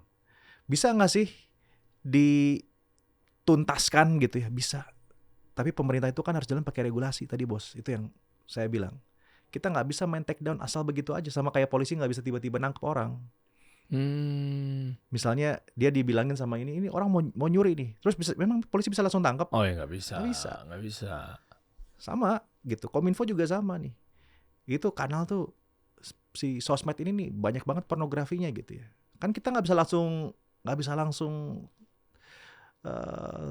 Bisa nggak sih dituntaskan gitu ya? Bisa. Tapi pemerintah itu kan harus jalan pakai regulasi tadi bos. Itu yang saya bilang. Kita nggak bisa main take down asal begitu aja. Sama kayak polisi nggak bisa tiba-tiba nangkep orang. Misalnya dia dibilangin sama ini orang mau nyuri nih, terus memang polisi bisa langsung tangkap? Oh ya nggak bisa. Nggak bisa. Sama gitu. Kominfo juga sama nih. Itu kanal tuh si sosmed ini nih banyak banget pornografinya gitu ya. Kan kita nggak bisa langsung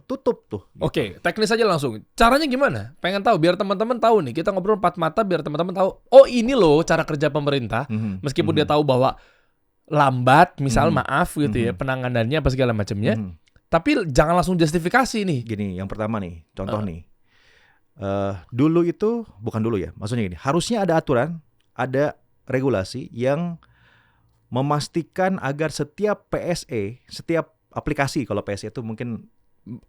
tutup tuh. Gitu. Oke, teknis aja langsung. Caranya gimana? Pengen tahu biar teman-teman tahu nih. Kita ngobrol empat mata biar teman-teman tahu. Oh ini loh cara kerja pemerintah. Meskipun dia tahu bahwa lambat, misal maaf gitu ya penanganannya apa segala macamnya. Tapi jangan langsung justifikasi nih. Gini, yang pertama nih, contoh nih. Dulu itu bukan dulu ya. Maksudnya gini, harusnya ada aturan, ada regulasi yang memastikan agar setiap PSE, setiap aplikasi, kalau PSE itu mungkin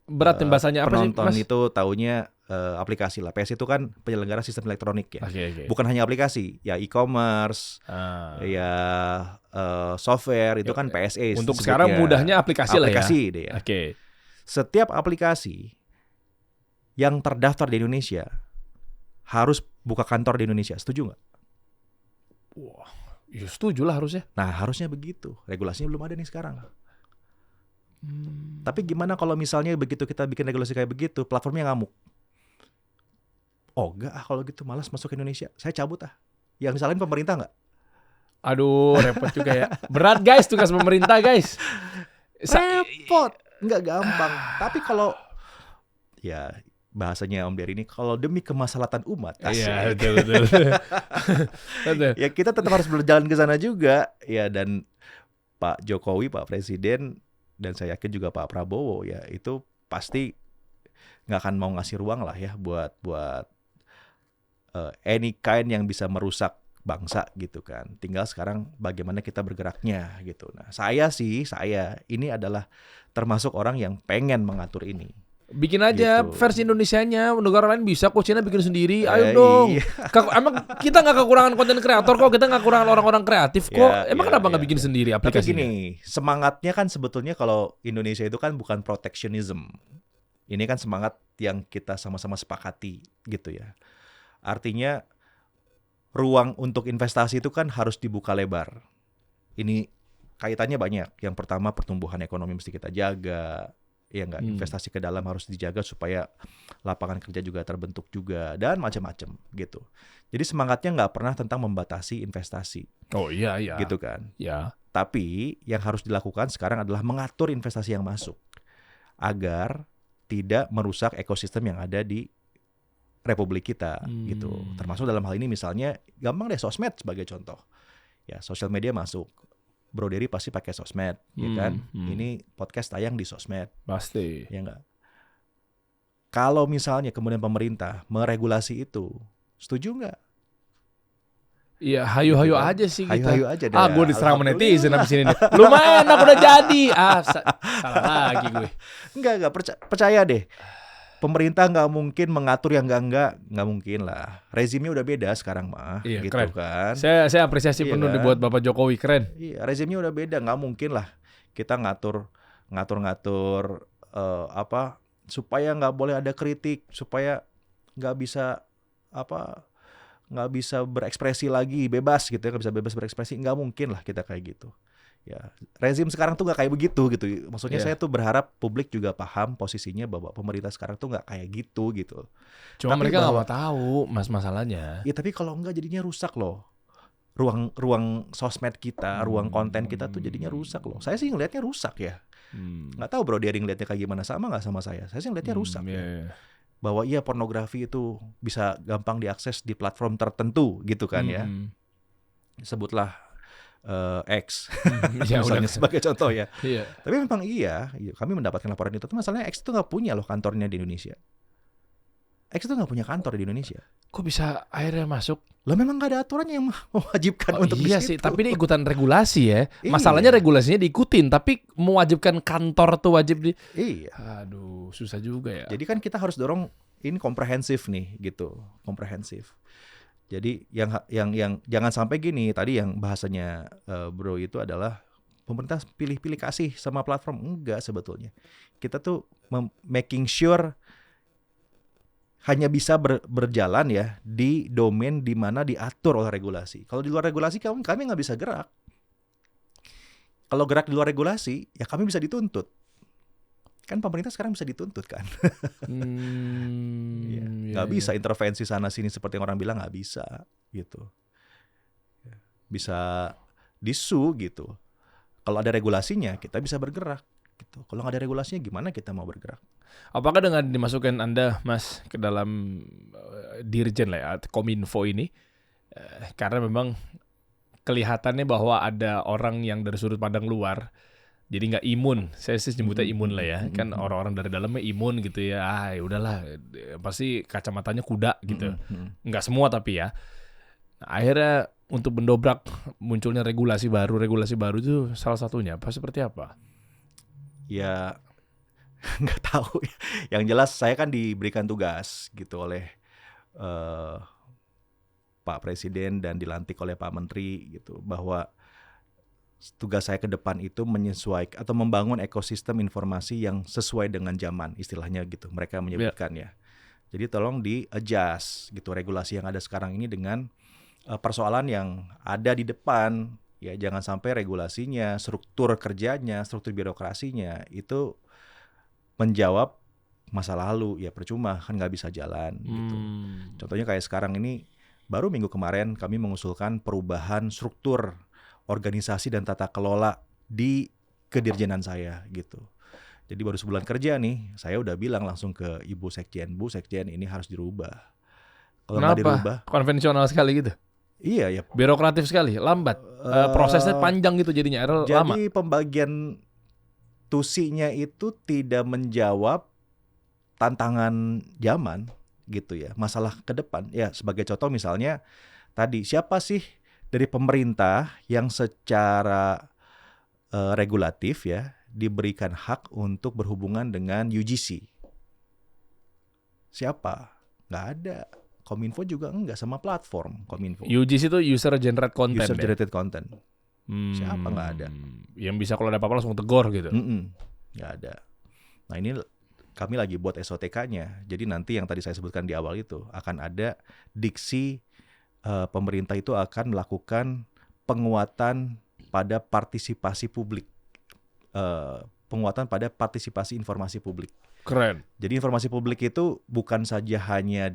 berat bahasanya apa sih, penonton Mas? itu taunya aplikasi lah. PSE itu kan penyelenggara sistem elektronik ya. Okay. Bukan hanya aplikasi, ya e-commerce, ya software itu kan PSE. Untuk sekarang mudahnya aplikasi lah ya. Deh ya. Oke. Setiap aplikasi yang terdaftar di Indonesia harus buka kantor di Indonesia. Setuju nggak? Wah, ya setuju lah harusnya. Nah harusnya begitu. Regulasinya belum ada nih sekarang. Tapi gimana kalau misalnya begitu kita bikin regulasi kayak begitu, platformnya ngamuk? Oh enggak kalau gitu malas masuk ke Indonesia. Saya cabut Yang disalahin pemerintah nggak? Aduh repot juga ya. Berat guys tugas pemerintah guys. Repot. Nggak gampang. Tapi kalau ya bahasanya Om Dery ini, kalau demi kemaslahatan umat. Iya betul. Betul. Ya kita tetap harus berjalan ke sana juga. Ya dan Pak Jokowi, Pak Presiden, dan saya yakin juga Pak Prabowo ya itu pasti nggak akan mau ngasih ruang lah ya buat any kind yang bisa merusak bangsa gitu kan. Tinggal sekarang bagaimana kita bergeraknya gitu. Nah saya ini adalah termasuk orang yang pengen mengatur ini. Bikin aja gitu. versi Indonesianya, negara lain bisa kok, Cina bikin sendiri, ayo dong. Iya. Emang kita nggak kekurangan konten kreator kok, kita nggak kekurangan orang-orang kreatif kok. Emang kenapa nggak bikin sendiri aplikasinya? Tapi gini, semangatnya kan sebetulnya kalau Indonesia itu kan bukan protectionism. Ini kan semangat yang kita sama-sama sepakati gitu ya. Artinya ruang untuk investasi itu kan harus dibuka lebar. Ini kaitannya banyak. Yang pertama pertumbuhan ekonomi mesti kita jaga. Ya nggak, investasi ke dalam harus dijaga supaya lapangan kerja juga terbentuk juga dan macam-macam gitu. Jadi semangatnya nggak pernah tentang membatasi investasi. Oh iya. Gitu kan. Ya. Tapi yang harus dilakukan sekarang adalah mengatur investasi yang masuk agar tidak merusak ekosistem yang ada di Republik kita gitu. Termasuk dalam hal ini misalnya gampang deh sosmed sebagai contoh. Ya sosial media masuk. Bro Dery pasti pakai sosmed, ya kan? Ini podcast tayang di sosmed. Pasti. Ya enggak? Kalau misalnya kemudian pemerintah meregulasi itu, setuju nggak? Iya, hayu-hayu gitu kan? aja sih kita. Hayu-hayu aja deh. Gue diserang netizen abis ini. Lumayan aku udah jadi. Salah lagi gue. Enggak, percaya deh. Pemerintah nggak mungkin mengatur yang nggak mungkin lah. Rezimnya udah beda sekarang mah, iya, gitu keren. kan. Saya apresiasi Iya penuh kan? dibuat Bapak Jokowi, keren. Iya, rezimnya udah beda, nggak mungkin lah kita ngatur supaya nggak boleh ada kritik, supaya nggak bisa berekspresi lagi, bebas gitu ya, nggak bisa bebas berekspresi, nggak mungkin lah kita kayak gitu. Ya, rezim sekarang tuh nggak kayak begitu gitu. Maksudnya saya tuh berharap publik juga paham posisinya bahwa pemerintah sekarang tuh nggak kayak gitu. Cuma tapi mereka nggak mau tahu masalahnya. Ya tapi kalau nggak jadinya rusak loh. Ruang sosmed kita, ruang konten kita tuh jadinya rusak loh. Saya sih ngelihatnya rusak ya. Nggak tahu Bro Dery ngelihatnya kayak gimana, sama nggak sama saya? Saya sih ngelihatnya rusak. Ya. Bahwa pornografi itu bisa gampang diakses di platform tertentu gitu kan ya. Sebutlah X misalnya sebagai contoh ya. Iya. Tapi memang kami mendapatkan laporan itu. Masalahnya X itu nggak punya loh kantornya di Indonesia. X itu nggak punya kantor di Indonesia. Kok bisa akhirnya masuk? Lah memang nggak ada aturan yang mewajibkan untuk iya di situ. sih, tapi ini ikutan regulasi ya. Masalahnya regulasinya diikutin, tapi mewajibkan kantor tuh wajib di. Iya. Aduh, susah juga ya. Jadi kan kita harus dorong ini komprehensif nih gitu, komprehensif. Jadi yang jangan sampai gini, tadi yang bahasanya Bro itu adalah pemerintah pilih-pilih kasih sama platform. Enggak sebetulnya. Kita tuh making sure hanya bisa berjalan ya di domain di mana diatur oleh regulasi. Kalau di luar regulasi kami nggak bisa gerak. kalau gerak di luar regulasi, ya kami bisa dituntut. Kan pemerintah sekarang bisa dituntut kan. Iya, Nggak iya. bisa intervensi sana sini seperti yang orang bilang, nggak bisa gitu. Bisa disu gitu. Kalau ada regulasinya kita bisa bergerak gitu. Kalau nggak ada regulasinya gimana kita mau bergerak? Apakah dengan dimasukkan Anda, Mas, ke dalam Dirjen lah ya, Kominfo ini, karena memang kelihatannya bahwa ada orang yang dari sudut pandang luar, jadi nggak imun. Saya sih nyebutnya imun lah ya. Kan orang-orang dari dalamnya imun gitu ya. Ya udahlah, pasti kacamatanya kuda gitu. Nggak semua tapi ya. Nah, akhirnya untuk mendobrak munculnya regulasi baru itu salah satunya apa seperti apa? Ya nggak tahu. Yang jelas saya kan diberikan tugas gitu oleh Pak Presiden dan dilantik oleh Pak Menteri gitu, bahwa tugas saya ke depan itu menyesuaikan atau membangun ekosistem informasi yang sesuai dengan zaman, istilahnya gitu mereka menyebutkan ya. Jadi tolong di-adjust gitu regulasi yang ada sekarang ini dengan persoalan yang ada di depan. Ya jangan sampai regulasinya, struktur kerjanya, struktur birokrasinya itu menjawab masa lalu. Ya percuma, kan nggak bisa jalan gitu. Contohnya kayak sekarang ini, baru minggu kemarin kami mengusulkan perubahan struktur organisasi dan tata kelola di kedirjenan saya gitu. Jadi baru sebulan kerja nih, saya udah bilang langsung ke Ibu Sekjen, Bu Sekjen ini harus dirubah. Kalau nggak dirubah, Konvensional sekali gitu? iya ya. Birokratif sekali, lambat. Prosesnya panjang gitu jadinya, lama. Jadi pembagian tusinya itu tidak menjawab tantangan zaman gitu ya, masalah ke depan. Ya sebagai contoh misalnya tadi, siapa sih dari pemerintah yang secara regulatif ya diberikan hak untuk berhubungan dengan UGC? Siapa? Nggak ada. Kominfo juga enggak, sama platform Kominfo. UGC itu User Generated Content. User Generated Content. Siapa nggak ada? Yang bisa kalau ada apa-apa langsung tegur gitu. Nggak ada. Nah ini kami lagi buat SOTK-nya. Jadi nanti yang tadi saya sebutkan di awal itu akan ada diksi pemerintah itu akan melakukan penguatan pada partisipasi publik, penguatan pada partisipasi informasi publik. Keren. Jadi informasi publik itu bukan saja hanya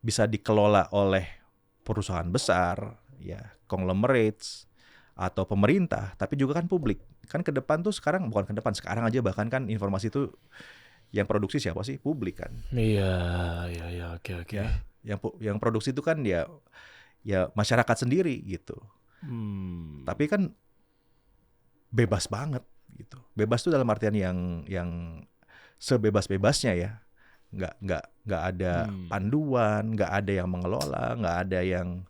bisa dikelola oleh perusahaan besar, ya, conglomerates atau pemerintah, tapi juga kan publik. Kan ke depan tuh sekarang aja bahkan kan informasi itu yang produksi siapa sih? Publik kan. Iya, oke. Ya, yang produksi itu kan ya masyarakat sendiri gitu. Tapi kan bebas banget gitu. Bebas itu dalam artian yang sebebas-bebasnya ya. Nggak ada panduan, nggak ada yang mengelola, nggak ada yang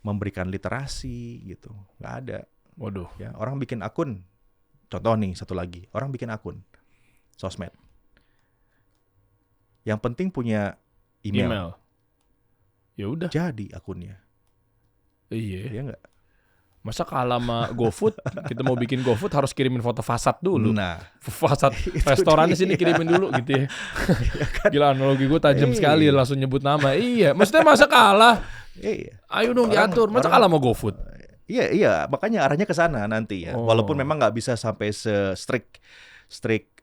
memberikan literasi gitu. Nggak ada. Waduh. Ya, orang bikin akun. Contoh nih satu lagi, orang bikin akun sosmed. Yang penting punya email. Ya udah. Jadi akunnya. Iya. Iya nggak? Masa kalah sama GoFood, kita mau bikin GoFood harus kirimin foto fasad dulu. Nah, fasad restorannya sini kirimin dulu gitu ya. Gila, analogi gue tajam sekali, langsung nyebut nama. Iya, maksudnya masa kalah? Iya. Ayo dong diatur, masa kalah sama GoFood? Iya, makanya arahnya ke sana nanti ya. Walaupun memang nggak bisa sampai strict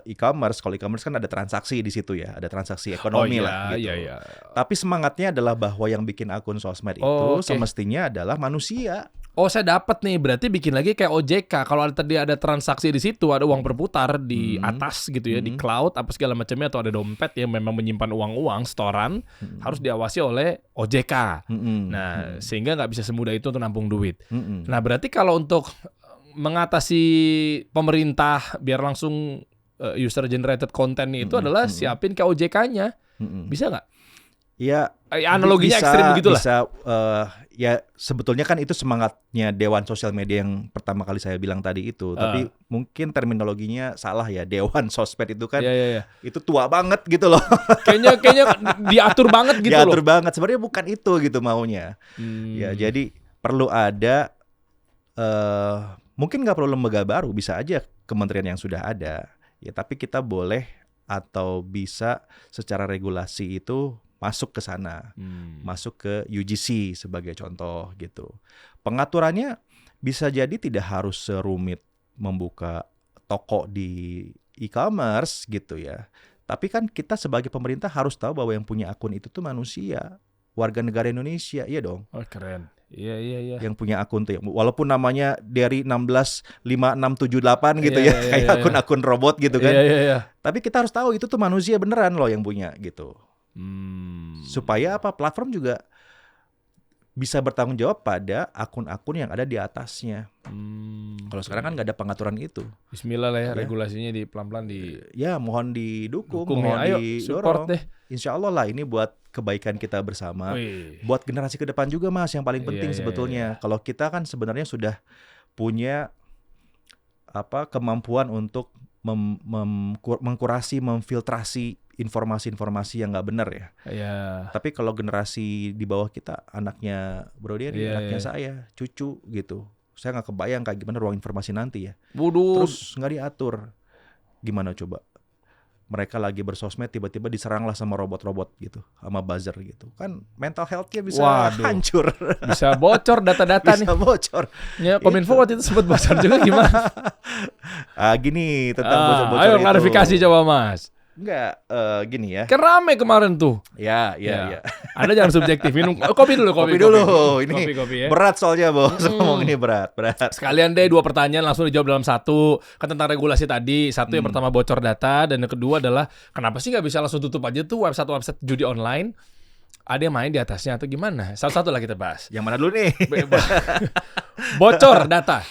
e-commerce. Kalau e-commerce kan ada transaksi di situ ya, ada transaksi ekonomi lah gitu. Iya. Tapi semangatnya adalah bahwa yang bikin akun sosmed itu semestinya adalah manusia. Oh, saya dapat nih. Berarti bikin lagi kayak OJK. Kalau tadi ada transaksi di situ, ada uang berputar di atas gitu ya, di cloud apa segala macamnya, atau ada dompet yang memang menyimpan uang setoran, harus diawasi oleh OJK. Nah, sehingga nggak bisa semudah itu untuk nampung duit. Nah, berarti kalau untuk mengatasi pemerintah biar langsung user generated content itu adalah siapin ke OJK-nya. Bisa nggak? Ya, analoginya ekstrim begitulah. Bisa, ya sebetulnya kan itu semangatnya Dewan Sosial Media yang pertama kali saya bilang tadi itu. Tapi mungkin terminologinya salah ya. Dewan Sosmed itu kan itu tua banget gitu loh. Kayaknya diatur banget gitu diatur banget. Sebenarnya bukan itu gitu maunya. Ya, jadi perlu ada mungkin nggak perlu lembaga baru, bisa aja kementerian yang sudah ada. Ya, tapi kita boleh atau bisa secara regulasi itu masuk ke sana, masuk ke UGC sebagai contoh gitu. Pengaturannya bisa jadi tidak harus serumit membuka toko di e-commerce gitu ya. Tapi kan kita sebagai pemerintah harus tahu bahwa yang punya akun itu tuh manusia, warga negara Indonesia, iya dong. Oh keren. Iya. Yang punya akun tuh, walaupun namanya dari 165678 gitu ya, kayak akun-akun robot gitu kan. Iya. Tapi kita harus tahu itu tuh manusia beneran loh yang punya gitu. Supaya apa? Platform juga bisa bertanggung jawab pada akun-akun yang ada di atasnya. Kalau sekarang kan nggak ada pengaturan itu. Bismillah lah ya, regulasinya di pelan-pelan di. Ya mohon didukung, Dukung mohon ya. Ayo, didorong. support deh. Insya Allah lah ini buat kebaikan kita bersama. Buat generasi ke depan juga Mas, yang paling penting sebetulnya. Kalau kita kan sebenarnya sudah punya kemampuan untuk mengkurasi, memfiltrasi informasi-informasi yang nggak benar ya. Tapi kalau generasi di bawah kita, anaknya Bro Dery, anaknya saya, cucu gitu, saya nggak kebayang kayak gimana ruang informasi nanti ya. Terus nggak diatur, gimana coba? Mereka lagi bersosmed tiba-tiba diseranglah sama robot-robot gitu, sama buzzer gitu. Kan mental health-nya bisa hancur. Bisa bocor data-data nih. Bisa bocor. Ya, Kominfo waktu itu sempat bocor juga gimana? Gini tentang bocor-bocor ayo itu. klarifikasi coba Mas. Enggak, gini ya. Kan rame kemarin tuh. Ya. Anda jangan subjektif, minum kopi dulu. Kopi dulu. Ini kopi, ya. Berat soalnya Bos, ngomong ini berat. Sekalian deh 2 pertanyaan langsung dijawab dalam satu. Kan tentang regulasi tadi. Satu yang pertama bocor data, dan yang kedua adalah kenapa sih nggak bisa langsung tutup aja tuh website judi online? Ada yang main di atasnya atau gimana? Satu-satu lah kita bahas. Yang mana dulu nih? Bocor data.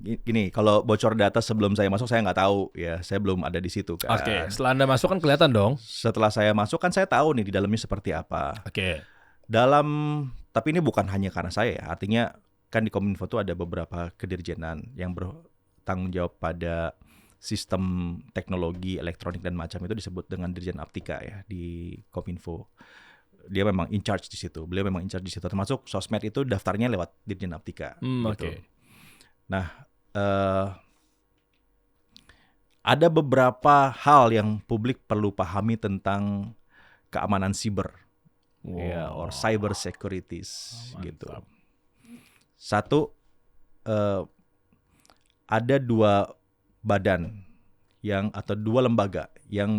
Gini, kalau bocor data sebelum saya masuk saya nggak tahu ya, saya belum ada di situ kan. Oke, setelah Anda masuk kan kelihatan dong. Setelah saya masuk kan saya tahu nih di dalamnya seperti apa. Oke. Tapi ini bukan hanya karena saya ya, artinya kan di Kominfo tuh ada beberapa kedirjenan yang bertanggung jawab pada sistem teknologi elektronik dan macam itu disebut dengan Dirjen Aptika ya di Kominfo. Dia memang in charge di situ. Beliau memang in charge di situ. Termasuk sosmed itu daftarnya lewat Dirjen Aptika. Gitu. Oke. Nah. Ada beberapa hal yang publik perlu pahami tentang keamanan siber, or cyber securities, gitu. Satu, ada 2 badan atau 2 lembaga yang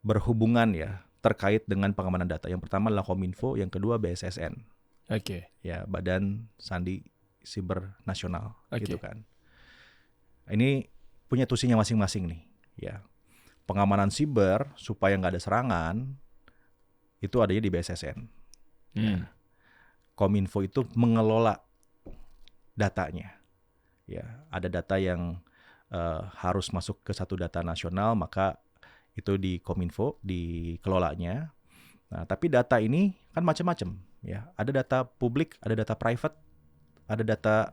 berhubungan ya terkait dengan pengamanan data. Yang pertama adalah Kominfo, yang kedua BSSN. Oke. Ya, Badan Sandi Siber Nasional, gitu kan. Ini punya tusinya masing-masing nih, ya. Pengamanan siber supaya nggak ada serangan itu adanya di BSSN. Ya. Kominfo itu mengelola datanya. Ya, ada data yang harus masuk ke satu data nasional, maka itu di Kominfo dikelolanya. Nah, tapi data ini kan macam-macam. Ya, ada data publik, ada data private, ada data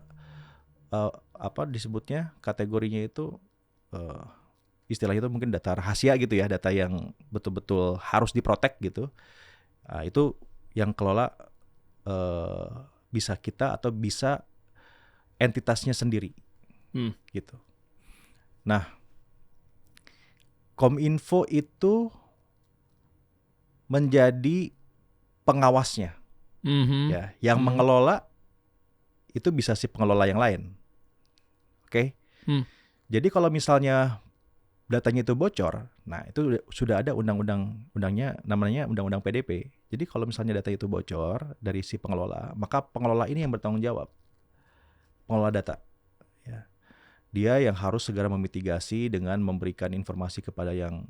disebutnya kategorinya itu istilahnya itu mungkin data rahasia gitu ya, data yang betul-betul harus diprotek gitu. Itu yang kelola bisa kita atau bisa entitasnya sendiri, gitu. Nah, Kominfo itu menjadi pengawasnya. Ya, yang mengelola itu bisa si pengelola yang lain. Oke. Jadi kalau misalnya datanya itu bocor, nah itu sudah ada undangnya namanya Undang-Undang PDP. Jadi kalau misalnya data itu bocor dari si pengelola, maka pengelola ini yang bertanggung jawab. Pengelola data. Ya. Dia yang harus segera memitigasi dengan memberikan informasi kepada yang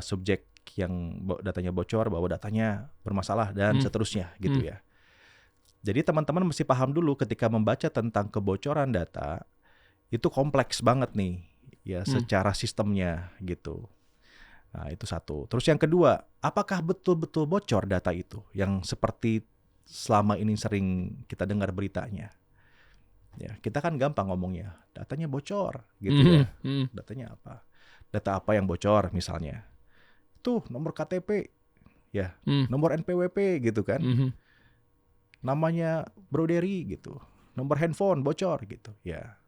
subjek yang datanya bocor, bahwa datanya bermasalah dan seterusnya gitu ya. Jadi teman-teman mesti paham dulu ketika membaca tentang kebocoran data, itu kompleks banget nih ya secara sistemnya gitu. Nah, itu satu. Terus yang kedua, apakah betul-betul bocor data itu yang seperti selama ini sering kita dengar beritanya? Ya, kita kan gampang ngomongnya, datanya bocor gitu ya. Datanya apa? Data apa yang bocor misalnya? Tuh nomor KTP ya, nomor NPWP gitu kan. Namanya Bro Dery gitu. Nomor handphone bocor gitu. Ya.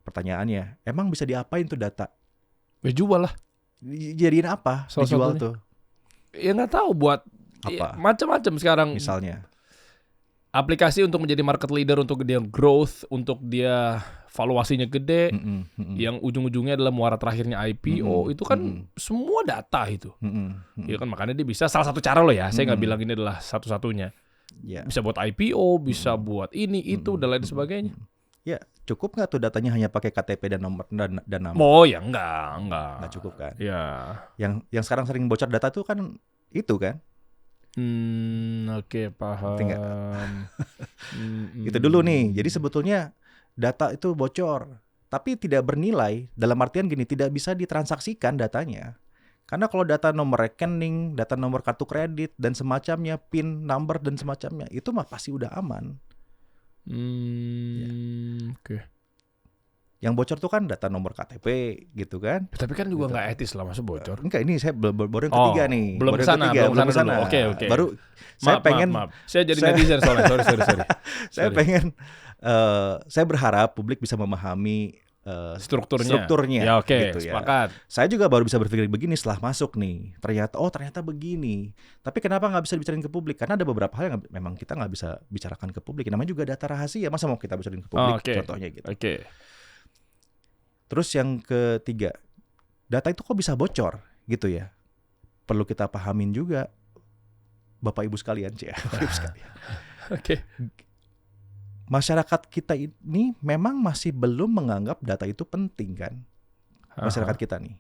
Pertanyaannya, emang bisa diapain tuh data? Jual lah. Jadiin apa? Salah Dijual satunya. tuh. Ya nggak tahu buat Apa? macam-macam sekarang. Misalnya. Aplikasi untuk menjadi market leader, untuk dia growth, untuk dia valuasinya gede, yang ujung-ujungnya adalah muara terakhirnya IPO, itu kan semua data itu. Ya kan, makanya dia bisa, salah satu cara loh ya, saya nggak bilang ini adalah satu-satunya. Ya. Bisa buat IPO, bisa buat ini, itu, dan lain sebagainya. Ya, cukup nggak tuh datanya hanya pakai KTP dan nomor dan nama? Oh ya enggak. Nggak cukup kan? Ya. Yang sekarang sering bocor data tuh kan itu kan? Oke, paham. Ngerti nggak? Itu dulu nih. Jadi sebetulnya data itu bocor, tapi tidak bernilai. Dalam artian gini, tidak bisa ditransaksikan datanya. Karena kalau data nomor rekening, data nomor kartu kredit dan semacamnya, PIN number dan semacamnya, itu mah pasti udah aman. Oke. Yang bocor tuh kan data nomor KTP gitu kan? Tapi kan juga nggak etis lah, masa bocor. Enggak, ini saya baru yang ketiga nih. Belum Baru kesana, yang ketiga, belum kesana dulu. Oke. Baru saya pengen. Maaf. Saya jadi netizen soalnya. Sorry. Saya pengen. Saya berharap publik bisa memahami strukturnya. Ya oke, gitu ya. sepakat. Saya juga baru bisa berpikir begini setelah masuk nih. Ternyata begini. Tapi kenapa nggak bisa dibicarain ke publik? Karena ada beberapa hal yang memang kita nggak bisa bicarakan ke publik. Namanya juga data rahasia. Masa mau kita bicarain ke publik? Contohnya gitu. Oke. Terus yang ketiga, data itu kok bisa bocor gitu ya? Perlu kita pahamin juga, Bapak Ibu sekalian, Bapak Ibu sekalian. Oke. Masyarakat kita ini memang masih belum menganggap data itu penting kan? Masyarakat kita nih.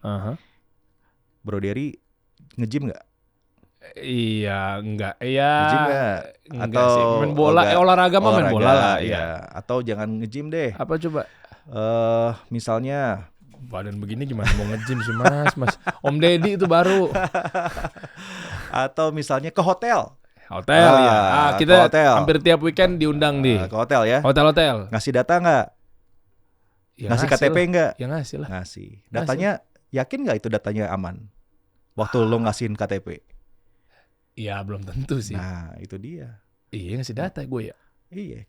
Bro Dery nge-gym nggak? Iya, enggak. Iya. Nge-gym nggak? Enggak Atau sih. Main bola, olahraga mah main bola lah. Iya. Atau jangan nge-gym deh. Apa coba? Misalnya badan begini gimana mau nge-gym sih mas Om Deddy itu baru. Atau misalnya ke hotel ya. Kita ke hotel. hampir tiap weekend diundang nih ke hotel ya. Hotel Ngasih data nggak? Ya, ngasih KTP nggak? Ya ngasih lah. Ngasih. Datanya yakin nggak itu datanya aman waktu lo ngasihin KTP? Ya belum tentu sih. Nah itu dia. Iya ngasih data gue ya.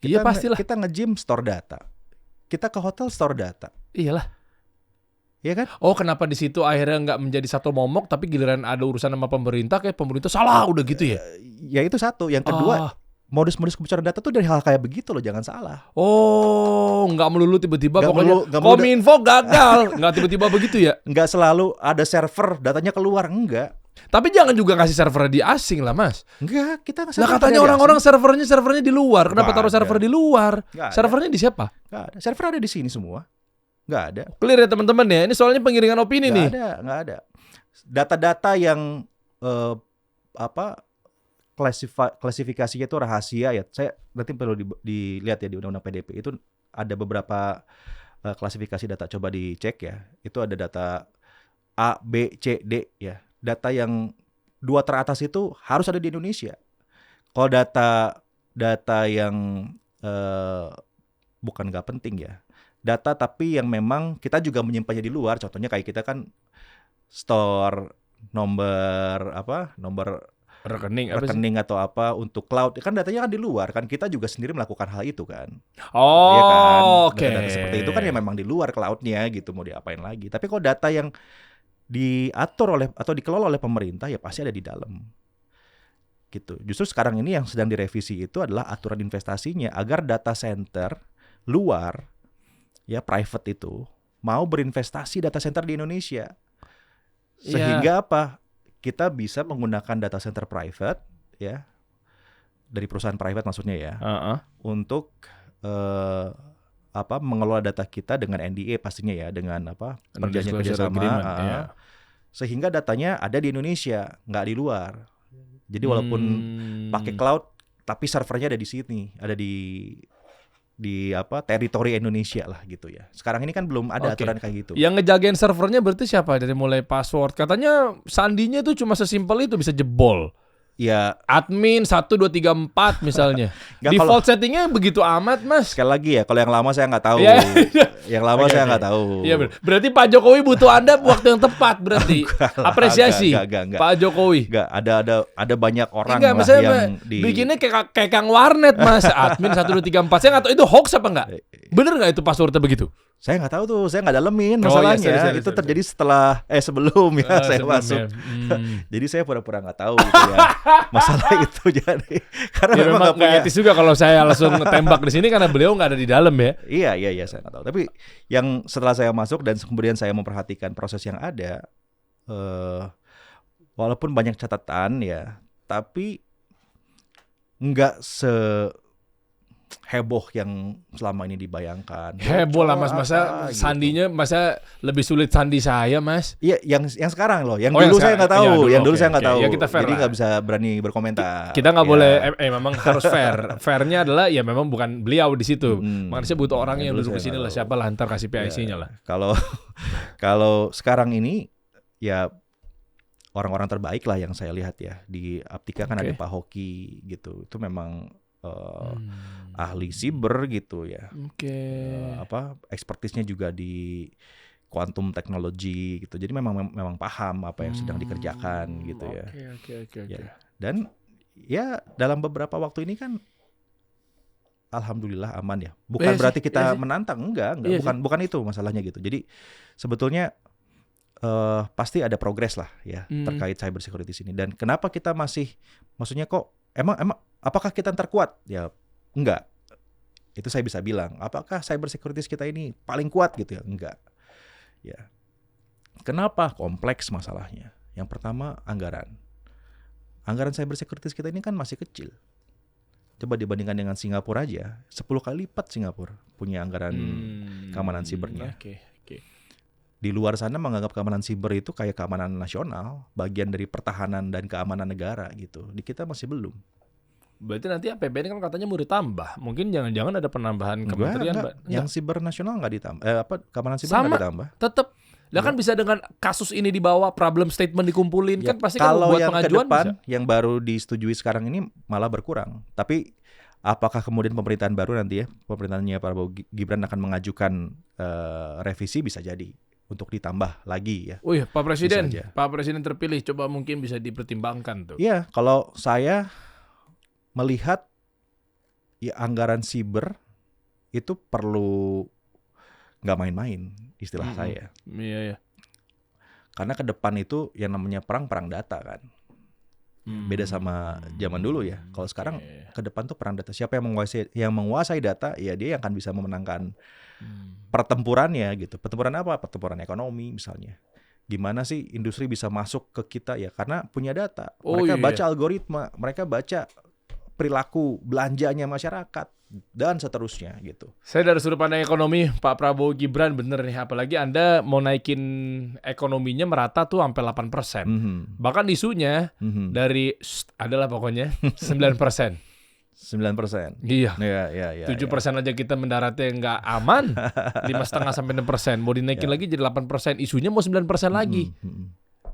Iya pastilah. Kita nge-gym store data. Kita ke hotel store data. Iyalah. Iya kan? Oh kenapa di situ akhirnya nggak menjadi satu momok, tapi giliran ada urusan sama pemerintah kayak pemerintah salah udah gitu ya? Ya itu satu. Yang kedua, modus-modus kebocoran data tuh dari hal kayak begitu loh, jangan salah. Oh nggak melulu tiba-tiba pokoknya nggak Kominfo gagal, nggak tiba-tiba begitu ya? Nggak selalu ada server datanya keluar, enggak. Tapi jangan juga ngasih server di asing lah mas. Enggak, kita ngasih. Nah katanya orang-orang servernya di luar. Kenapa taruh server di luar? Servernya di siapa? Nggak ada. Server ada di sini semua. Nggak ada. Clear ya teman-teman ya. Ini soalnya pengiringan opini nih. Nggak ada. Data-data yang klasifikasinya itu rahasia ya. Saya nanti perlu dilihat ya di Undang-Undang PDP itu ada beberapa klasifikasi data. Coba dicek ya. Itu ada data A, B, C, D ya. Data yang 2 teratas itu harus ada di Indonesia. Kalau data yang bukan nggak penting ya. Data tapi yang memang kita juga menyimpannya di luar. Contohnya kayak kita kan store nomor rekening atau apa untuk cloud. Kan datanya kan di luar kan. Kita juga sendiri melakukan hal itu kan. Oh, ya kan? oke. Data seperti itu kan ya memang di luar cloudnya gitu, mau diapain lagi. Tapi kalau data yang diatur oleh atau dikelola oleh pemerintah ya pasti ada di dalam. Gitu. Justru sekarang ini yang sedang direvisi itu adalah aturan investasinya agar data center luar ya private itu mau berinvestasi data center di Indonesia. Sehingga apa? Kita bisa menggunakan data center private ya. Dari perusahaan private maksudnya ya. Untuk mengelola data kita dengan NDA pastinya ya, dengan perjanjian kerjasama. Sehingga datanya ada di Indonesia, nggak di luar. Jadi walaupun pakai cloud, tapi servernya ada di sini, ada di teritori Indonesia lah gitu ya. Sekarang ini kan belum ada aturan kayak gitu. Yang ngejagain servernya berarti siapa? Dari mulai password, katanya sandinya itu cuma sesimpel itu bisa jebol. Ya admin 1, 2, 3, 4 misalnya. Default settingnya begitu amat mas. Sekali lagi ya, kalau yang lama saya nggak tahu. Yang lama saya nggak tahu. Iya berarti Pak Jokowi butuh Anda waktu yang tepat berarti. Apresiasi enggak. Pak Jokowi. Enggak, ada banyak orang lah yang bikinnya kayak Kang Warnet mas. Admin 1, 2, 3, 4. Saya nggak tahu itu hoax apa enggak. Bener nggak itu passwordnya begitu? Saya nggak tahu tuh, saya nggak dalemin Oh, masalahnya. iya, sorry. Itu terjadi sebelum ya saya Sebelumnya. masuk. Hmm. Jadi saya pura-pura nggak tahu gitu ya. Masalah itu jadi karena Ya memang memang nggak punya. nggak etis juga kalau saya langsung tembak di sini karena beliau nggak ada di dalam ya. Iya saya nggak tahu. Tapi yang setelah saya masuk dan kemudian saya memperhatikan proses yang ada, walaupun banyak catatan ya, tapi nggak heboh yang selama ini dibayangkan. Heboh lah Mas, Bocor masa apa gitu. sandinya masa lebih sulit sandi saya Mas. Iya, yang sekarang loh. Yang Oh, dulu yang saya nggak tahu. sekarang. Iya, dulu, Yang dulu oke, saya nggak oke. tahu. Ya, kita fair Jadi lah. nggak bisa berani berkomentar. Kita nggak Ya. boleh memang harus fair. Fairnya adalah ya memang bukan beliau di situ. Mm-mm. Makanya saya butuh orang Yang yang dulu duduk di saya sini nggak lah. tahu. Siapa lah ntar kasih PIC-nya lah. Kalau sekarang ini ya orang-orang terbaik lah yang saya lihat ya di Aptika kan Oke. ada Pak Hoki gitu. Itu memang ahli siber gitu ya. Oke. Expertise-nya juga di quantum technology gitu. Jadi memang paham apa yang sedang dikerjakan gitu ya. Oke. Ya. Dan ya dalam beberapa waktu ini kan alhamdulillah aman ya. Bukan Iya berarti sih, kita iya sih. menantang, enggak, Iya bukan itu masalahnya gitu. Jadi sebetulnya pasti ada progres lah ya terkait cyber security ini. Dan kenapa kita maksudnya kok emang apakah kita ntar kuat? Ya enggak. Itu saya bisa bilang. Apakah cyber security kita ini paling kuat gitu ya? Enggak. Ya. Kenapa? Kompleks masalahnya. Yang pertama anggaran. Anggaran cyber security kita ini kan masih kecil. Coba dibandingkan dengan Singapura aja, 10 kali lipat Singapura punya anggaran keamanan sibernya. Oke. Di luar sana menganggap keamanan siber itu kayak keamanan nasional, bagian dari pertahanan dan keamanan negara gitu. Di kita masih belum. Berarti nanti APBN kan katanya mau ditambah. Mungkin jangan-jangan ada penambahan kementerian, Enggak. Yang siber nasional nggak ditambah. Keamanan siber Sama. nggak ditambah. Tetap. Lah kan bisa dengan kasus ini dibawa, problem statement dikumpulin, Ya, kan pasti kan kalau buat yang ke pengajuan depan, bisa. yang baru disetujui sekarang ini malah berkurang. Tapi apakah kemudian pemerintahan baru nanti ya, pemerintahannya Prabowo Gibran akan mengajukan revisi, bisa jadi untuk ditambah lagi ya. Oh iya, Pak Presiden, Bisa aja. Pak Presiden terpilih, coba mungkin bisa dipertimbangkan tuh. Iya, kalau saya melihat ya anggaran siber itu perlu nggak main-main istilah saya. Iya. Karena ke depan itu yang namanya perang data kan. Beda sama zaman dulu ya. Kalau sekarang ke depan tuh perang data. Siapa yang menguasai data, ya dia yang akan bisa memenangkan pertempurannya gitu. Pertempuran apa? Pertempuran ekonomi misalnya. Gimana sih industri bisa masuk ke kita ya? Karena punya data. Mereka baca algoritma, mereka baca perilaku belanjanya masyarakat dan seterusnya gitu. Saya dari sudut pandang ekonomi, Pak Prabowo Gibran bener nih. Apalagi Anda mau naikin ekonominya merata tuh sampai 8%. Bahkan isunya dari adalah pokoknya 9%. 9%. Iya. Iya. 7% aja kita mendaratnya nggak aman. 5,5 sampai 6%. Mau dinaikin lagi jadi 8%. Isunya mau 9% lagi.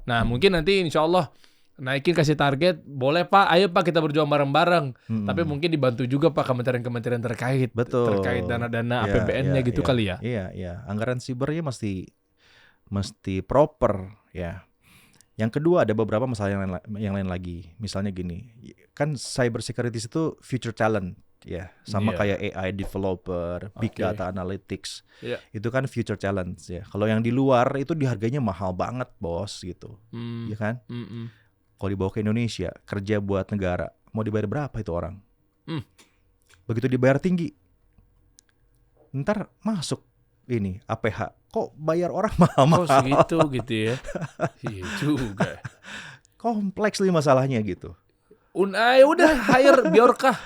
Nah mungkin nanti insya Allah naikin kasih target. Boleh Pak, ayo Pak kita berjuang bareng-bareng. Tapi mungkin dibantu juga Pak kementerian-kementerian terkait. Betul. Terkait dana-dana APBN-nya gitu kali ya. Iya. Anggaran sibernya mesti proper ya. Yang kedua ada beberapa masalah yang lain lagi. Misalnya gini, kan cyber security itu future talent ya, sama kayak AI developer, big data analytics. Itu kan future talent ya. Kalau yang di luar itu dihargainya mahal banget, Bos gitu. Ya kan? Kalau dibawa ke Indonesia, kerja buat negara, mau dibayar berapa itu orang? Begitu dibayar tinggi, ntar masuk ini APH. Kok bayar orang mahal-mahal? Oh segitu gitu ya. Iya juga. Kompleks nih masalahnya gitu. Udah hire Biorka.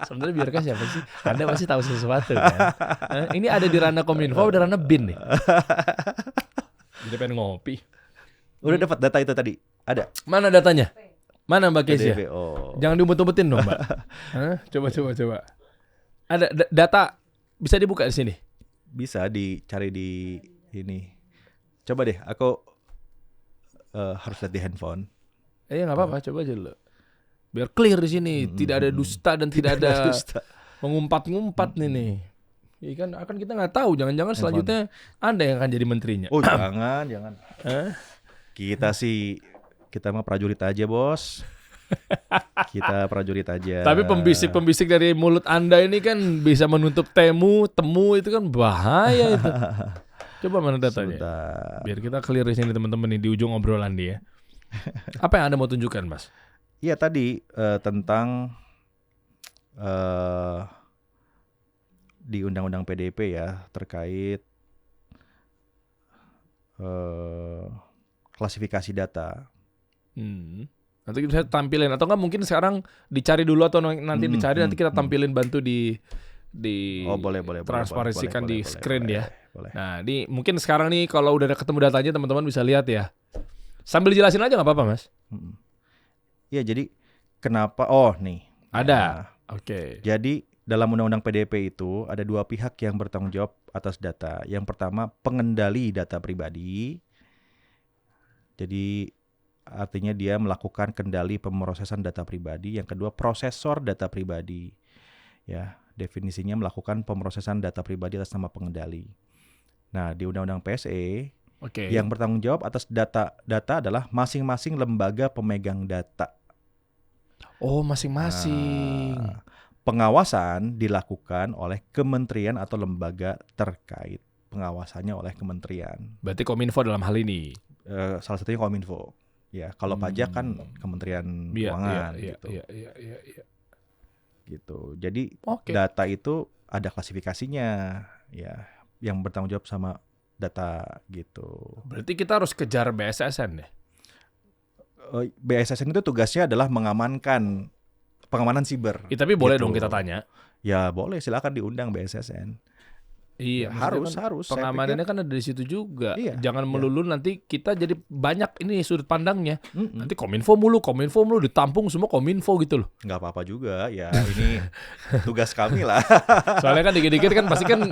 Sebenarnya Biorka siapa sih? Anda pasti tahu sesuatu kan? Ini ada di ranah Kominfo, ada ranah BIN nih. Jadi pengen ngopi. Udah dapat data itu tadi? Ada? Mana datanya? Mana Mbak Kesia? DBO. Jangan diumpet-umpetin dong Mbak. Coba. Ada data bisa dibuka di sini. Bisa dicari di ini. Coba deh, aku harus lihat di handphone. Nggak apa-apa, coba aja dulu. Biar clear di sini, tidak ada dusta dan tidak ada mengumpat-ngumpat nih. Ya kan akan kita nggak tahu, jangan-jangan selanjutnya Anda yang akan jadi menterinya. Oh jangan. Kita mah prajurit aja, Bos. Kita prajurit aja. Tapi pembisik-pembisik dari mulut Anda ini kan bisa menutup temu itu kan bahaya itu. Coba mana datanya? Sudah. Biar kita clear di sini teman-teman nih di ujung obrolan dia. Apa yang Anda mau tunjukkan, Mas? Iya tadi tentang di Undang-Undang PDP ya terkait klasifikasi data. Nanti kita tampilin atau enggak mungkin sekarang dicari dulu atau nanti dicari nanti kita tampilin bantu di boleh, transparansikan di screen ya. Boleh. Nah, ini mungkin sekarang nih kalau udah ketemu datanya teman-teman bisa lihat ya. Sambil jelasin aja nggak apa-apa, Mas? Iya, jadi kenapa? Oh, nih. Ada. Ya. Oke. Jadi dalam Undang-Undang PDP itu ada dua pihak yang bertanggung jawab atas data. Yang pertama pengendali data pribadi. Jadi artinya dia melakukan kendali pemrosesan data pribadi. Yang kedua prosesor data pribadi. Ya, definisinya melakukan pemrosesan data pribadi atas nama pengendali. Nah, di Undang-Undang PSE yang bertanggung jawab atas data adalah masing-masing lembaga pemegang data. Oh, masing-masing. Pengawasan dilakukan oleh kementerian atau lembaga terkait. Pengawasannya oleh kementerian. Berarti Kominfo dalam hal ini. Salah satunya Kominfo. Ya, kalau pajak kan Kementerian Keuangan gitu. Iya. Gitu. Jadi data itu ada klasifikasinya ya, yang bertanggung jawab sama data gitu. Berarti kita harus kejar BSSN ya? BSSN itu tugasnya adalah pengamanan siber. Tapi boleh gitu. dong kita tanya. Ya boleh, silakan diundang BSSN. Iya, harus. Pengamanannya kan ada di situ juga. Iya, Jangan melulu nanti kita jadi banyak ini sudut pandangnya. Nanti Kominfo mulu ditampung semua Kominfo gitu loh. Nggak apa-apa juga ya, ini tugas kami lah. Soalnya kan dikit-dikit kan pasti kan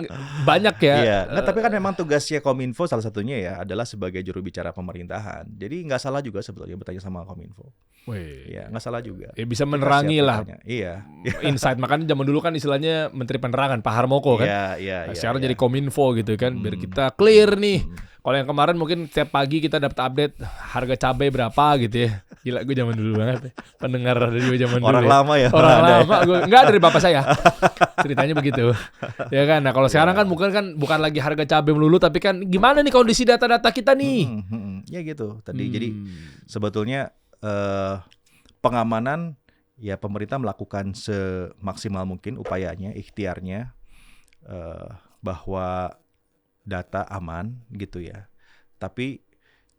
banyak ya. Iya. Nah, tapi kan memang tugasnya Kominfo salah satunya ya adalah sebagai juru bicara pemerintahan. Jadi nggak salah juga sebetulnya bertanya sama Kominfo. Iya, nggak salah juga. Ya bisa menerangi lah. Iya. Insight, makanya zaman dulu kan istilahnya Menteri Penerangan Pak Harmoko kan. Iya. Sekarang jadi Kominfo gitu kan, biar kita clear nih. Kalau yang kemarin mungkin setiap pagi kita dapat update harga cabai berapa gitu ya. Gila, gue zaman dulu banget ya. Pendengar dari gue zaman dulu. Orang lama ya. Orang lama. Gue enggak dari bapak saya. Ceritanya begitu. Ya kan. Nah, kalau sekarang kan bukan lagi harga cabai melulu, tapi kan gimana nih kondisi data-data kita nih. Ya gitu. Tadi jadi sebetulnya pengamanan ya pemerintah melakukan semaksimal mungkin upayanya, ikhtiarnya bahwa data aman gitu ya. Tapi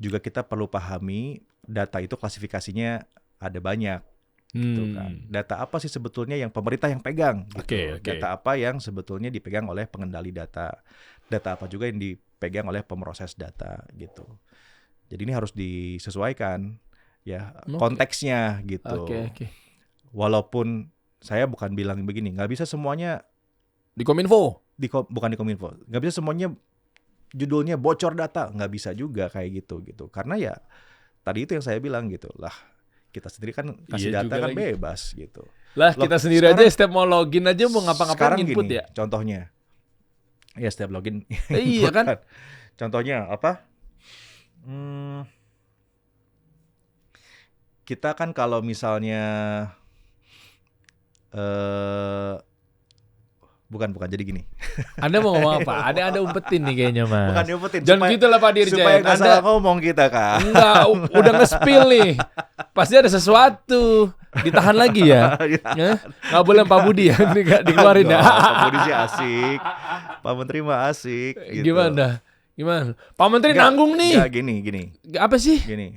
juga kita perlu pahami data itu klasifikasinya ada banyak gitu kan. Data apa sih sebetulnya yang pemerintah yang pegang gitu. Data apa yang sebetulnya dipegang oleh pengendali data. Data apa juga yang dipegang oleh pemroses data gitu. Jadi ini harus disesuaikan ya konteksnya gitu. Walaupun saya bukan bilang begini, nggak bisa semuanya di Kominfo. Bukan di Kominfo. Nggak bisa semuanya judulnya bocor data. Nggak bisa juga kayak gitu. Karena ya tadi itu yang saya bilang gitu lah. Kita sendiri kan kasih data kan bebas gitu. Lah kita sendiri sekarang, aja setiap mau login aja mau ngapa-ngapain input gini, ya. Contohnya. Ya setiap login. Iya kan. Contohnya apa? Kita kan kalau misalnya bukan jadi gini. Anda mau ngomong apa? Ada umpetin nih kayaknya, Mas. Bukan diumpetin. Jangan gitu lah Pak Dirjen. Supaya nggak salah ngomong kita kan. Enggak, udah nge-spill nih. Pasti ada sesuatu. Ditahan lagi ya. Nggak boleh Pak Budi ya. Dikeluarin ya. Pak Budi sih asik. Pak Menteri mah asik. Gitu. Gimana? Pak Menteri nanggung nih. Nggak, gini. Apa sih? Gini.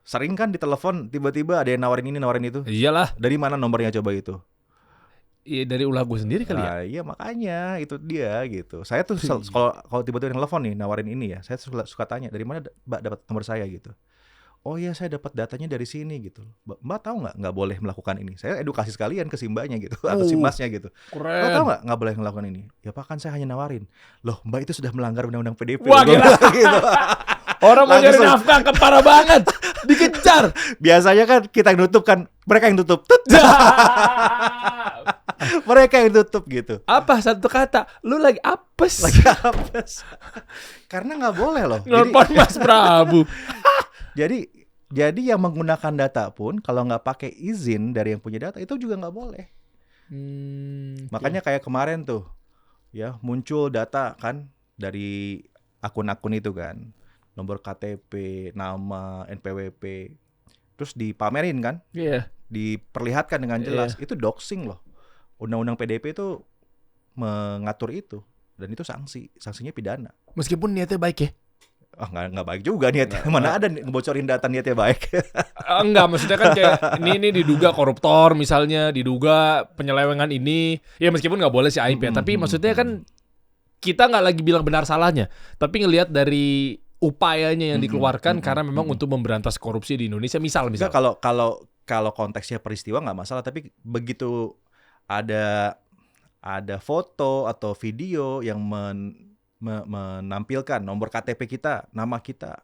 Sering kan ditelepon tiba-tiba ada yang nawarin ini nawarin itu. Iyalah. Dari mana nomornya coba itu? Iya dari ulah gue sendiri kali ya. Iya makanya itu dia gitu. Saya tuh kalau tiba-tiba telepon nih nawarin ini ya, saya suka tanya dari mana Mbak dapat nomor saya gitu. Oh iya saya dapat datanya dari sini gitu. Mbak tahu nggak boleh melakukan ini. Saya edukasi sekalian ke si Mbaknya gitu atau si Masnya gitu. Keren. Lo tahu nggak boleh melakukan ini? Ya Pak kan saya hanya nawarin. Loh Mbak itu sudah melanggar undang-undang PDP. Wah gila. Gitu. Orang mau nyari nafkah parah banget. Dikejar. Biasanya kan kita yang nutup kan, mereka yang tutup. Mereka yang tutup gitu. Apa satu kata? Lu lagi apes. Karena nggak boleh loh. Nelpon Mas Prabu. Jadi Jadi yang menggunakan data pun kalau nggak pakai izin dari yang punya data itu juga nggak boleh. Makanya kayak kemarin tuh, ya muncul data kan dari akun-akun itu kan, nomor KTP, nama, NPWP, terus dipamerin kan, diperlihatkan dengan jelas. Itu doxing loh. Undang-undang PDP itu mengatur itu dan itu sanksinya pidana. Meskipun niatnya baik ya. Nggak baik juga niatnya. Mana ada ngebocorin data niatnya baik. Enggak, maksudnya kan kayak ini diduga koruptor misalnya, diduga penyelewengan ini. Ya meskipun nggak boleh sih aib ya, tapi maksudnya kan kita nggak lagi bilang benar salahnya, tapi ngelihat dari upayanya yang dikeluarkan karena memang untuk memberantas korupsi di Indonesia misal. Kalau konteksnya peristiwa nggak masalah, tapi begitu ada foto atau video yang menampilkan nomor KTP kita, nama kita,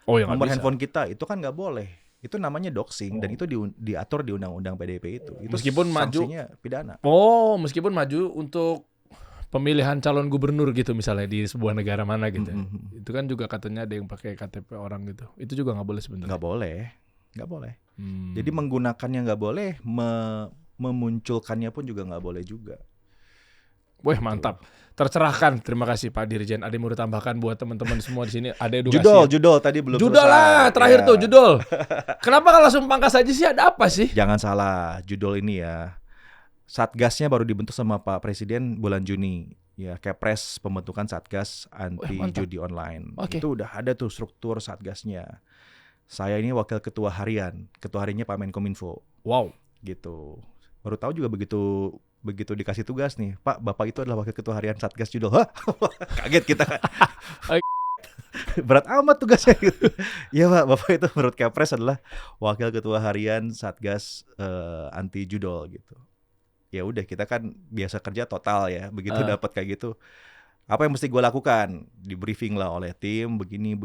nomor handphone kita, itu kan nggak boleh. Itu namanya doxing dan itu diatur di Undang-Undang PDP itu. Itu meskipun sanksinya maju pidana. Meskipun maju untuk pemilihan calon gubernur gitu misalnya di sebuah negara mana gitu. Itu kan juga katanya ada yang pakai KTP orang gitu. Itu juga nggak boleh sebenarnya. Nggak boleh. Jadi menggunakannya nggak boleh, memunculkannya pun juga nggak boleh juga. Wah, mantap. Tercerahkan. Terima kasih Pak Dirjen. Ada yang mau ditambahkan buat teman-teman semua di sini? Ada edukasi. Judul tadi belum selesai. Judul lah, terakhir tuh judul. Kenapa kalau langsung pangkas aja sih? Ada apa sih? Jangan salah, judul ini ya. Satgasnya baru dibentuk sama Pak Presiden bulan Juni. Ya, Kepres pembentukan Satgas anti judi online. Itu udah ada tuh struktur Satgasnya. Saya ini wakil ketua harian. Ketua hariannya Pak Menkominfo. Wow, gitu. Baru tahu juga begitu dikasih tugas nih, Pak, Bapak itu adalah wakil ketua harian Satgas Judul. Hah? Kaget kita kan. Berat amat tugasnya gitu. Iya Pak, Bapak itu menurut Kepres adalah wakil ketua harian Satgas anti judol gitu. Ya udah, kita kan biasa kerja total ya. Begitu dapat kayak gitu, apa yang mesti gue lakukan? Di briefing lah oleh tim, begini.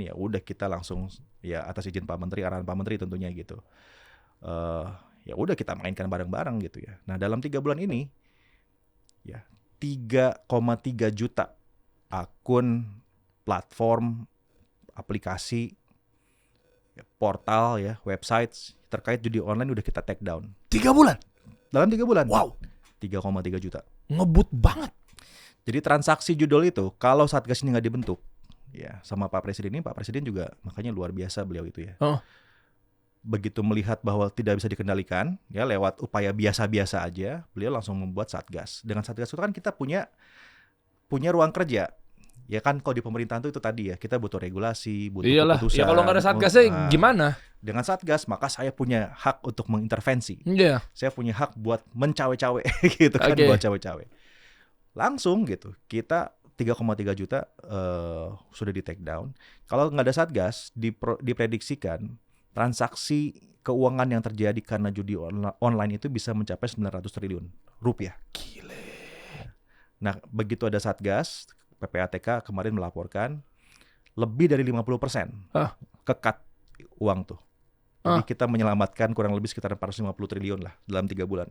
Ya udah, kita langsung ya atas izin Pak Menteri, arahan Pak Menteri tentunya gitu. Ya udah, kita mainkan bareng-bareng gitu ya. Nah, dalam 3 bulan ini ya 3,3 juta akun, platform, aplikasi, portal ya, website terkait judi online udah kita take down. 3 bulan? Dalam 3 bulan. Wow. 3,3 juta. Ngebut banget. Jadi transaksi judul itu kalau Satgas ini nggak dibentuk ya sama Pak Presiden ini, Pak Presiden juga makanya luar biasa beliau itu ya. Begitu melihat bahwa tidak bisa dikendalikan ya lewat upaya biasa-biasa aja, beliau langsung membuat Satgas. Dengan Satgas itu kan kita punya ruang kerja. Ya kan, kalau di pemerintahan itu tadi ya, kita butuh regulasi, butuh keputusan. Ya kalau nggak ada Satgasnya gimana? Dengan Satgas maka saya punya hak untuk mengintervensi. Saya punya hak buat mencawe-cawe gitu kan, buat cawe-cawe. Langsung gitu, kita 3,3 juta sudah di take down. Kalau nggak ada Satgas, diprediksikan transaksi keuangan yang terjadi karena judi online itu bisa mencapai 900 triliun rupiah. Gile. Nah, begitu ada Satgas, PPATK kemarin melaporkan lebih dari 50% kekat uang tuh. Jadi kita menyelamatkan kurang lebih sekitar 450 triliun lah dalam 3 bulan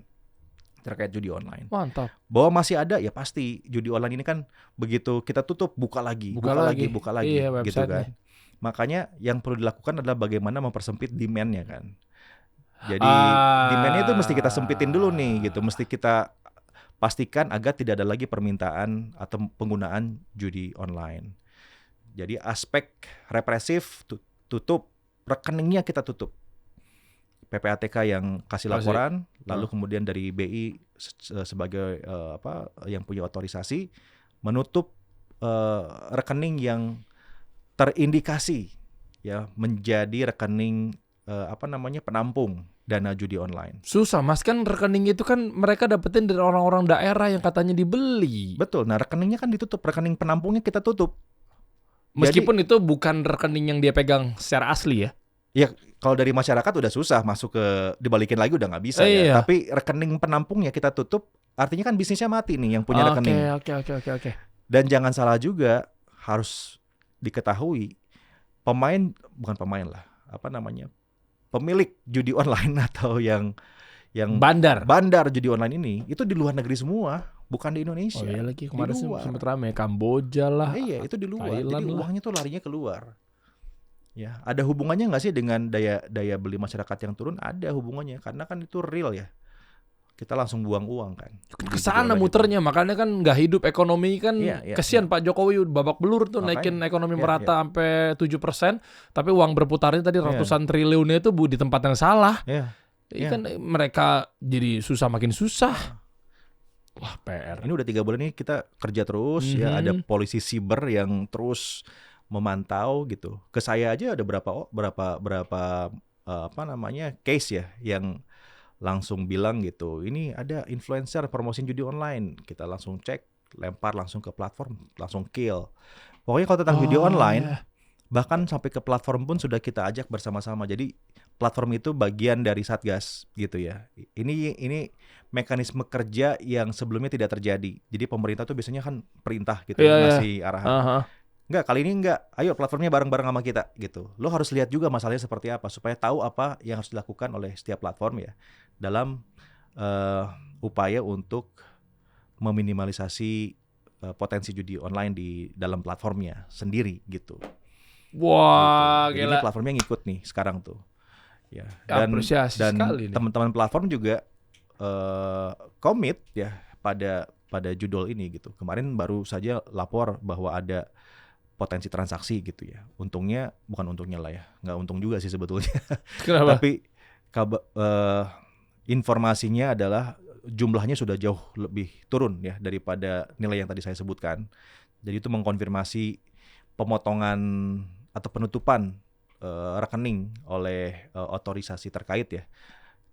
terkait judi online. Mantap. Bahwa masih ada ya pasti. Judi online ini kan begitu kita tutup buka lagi iya, gitu kan. Makanya yang perlu dilakukan adalah bagaimana mempersempit demand-nya kan. Jadi demand-nya itu mesti kita sempitin dulu nih gitu. Mesti kita pastikan agar tidak ada lagi permintaan atau penggunaan judi online. Jadi aspek represif tutup, rekeningnya kita tutup. PPATK yang kasih laporan, lalu kemudian dari BI sebagai yang punya otorisasi menutup rekening yang terindikasi ya menjadi rekening penampung dana judi online. Susah Mas, kan rekening itu kan mereka dapetin dari orang-orang daerah yang katanya dibeli. Betul. Nah, rekeningnya kan ditutup, rekening penampungnya kita tutup. Meskipun itu bukan rekening yang dia pegang secara asli ya. Ya, kalau dari masyarakat udah susah masuk ke dibalikin lagi udah nggak bisa ya. Tapi rekening penampungnya kita tutup, artinya kan bisnisnya mati nih yang punya rekening. Oke. Dan jangan salah juga, harus diketahui pemilik judi online atau yang bandar judi online ini itu di luar negeri semua, bukan di Indonesia. Oh iya lagi, kemarin sempat ramai Kamboja lah. Iya, itu di luar. Thailand. Jadi uangnya tuh larinya keluar. Ya, ada hubungannya nggak sih dengan daya beli masyarakat yang turun? Ada hubungannya, karena kan itu real ya. Kita langsung buang uang kan. Ke sana muternya, makanya kan nggak hidup ekonomi kan. Iya, Kesian Pak Jokowi babak belur tuh Makanya, naikin ekonomi iya, merata sampai 7%, tapi uang berputarnya tadi ratusan triliunnya itu di tempat yang salah. Iya. Kan mereka jadi makin susah. Wah, PR. Ini udah 3 bulan nih kita kerja terus ya, ada polisi siber yang terus memantau gitu. Ke saya aja ada berapa case ya yang langsung bilang gitu, ini ada influencer promosiin judi online, kita langsung cek, lempar langsung ke platform, langsung kill. Pokoknya kalau tentang judi online, bahkan sampai ke platform pun sudah kita ajak bersama-sama. Jadi platform itu bagian dari Satgas gitu ya. Ini mekanisme kerja yang sebelumnya tidak terjadi. Jadi pemerintah tuh biasanya kan perintah gitu, ngasih arahan. Enggak, kali ini enggak. Ayo platformnya bareng-bareng sama kita gitu. Lo harus lihat juga masalahnya seperti apa supaya tahu apa yang harus dilakukan oleh setiap platform ya dalam upaya untuk meminimalisasi potensi judi online di dalam platformnya sendiri gitu. Wah, gitu. Jadi ini platformnya ngikut nih sekarang tuh. Ya. Dan teman-teman platform juga komit ya pada judul ini gitu. Kemarin baru saja lapor bahwa ada potensi transaksi gitu ya. Bukan untungnya lah ya, nggak untung juga sih sebetulnya. Kenapa? Tapi informasinya adalah jumlahnya sudah jauh lebih turun ya daripada nilai yang tadi saya sebutkan. Jadi itu mengkonfirmasi pemotongan atau penutupan rekening oleh otorisasi terkait ya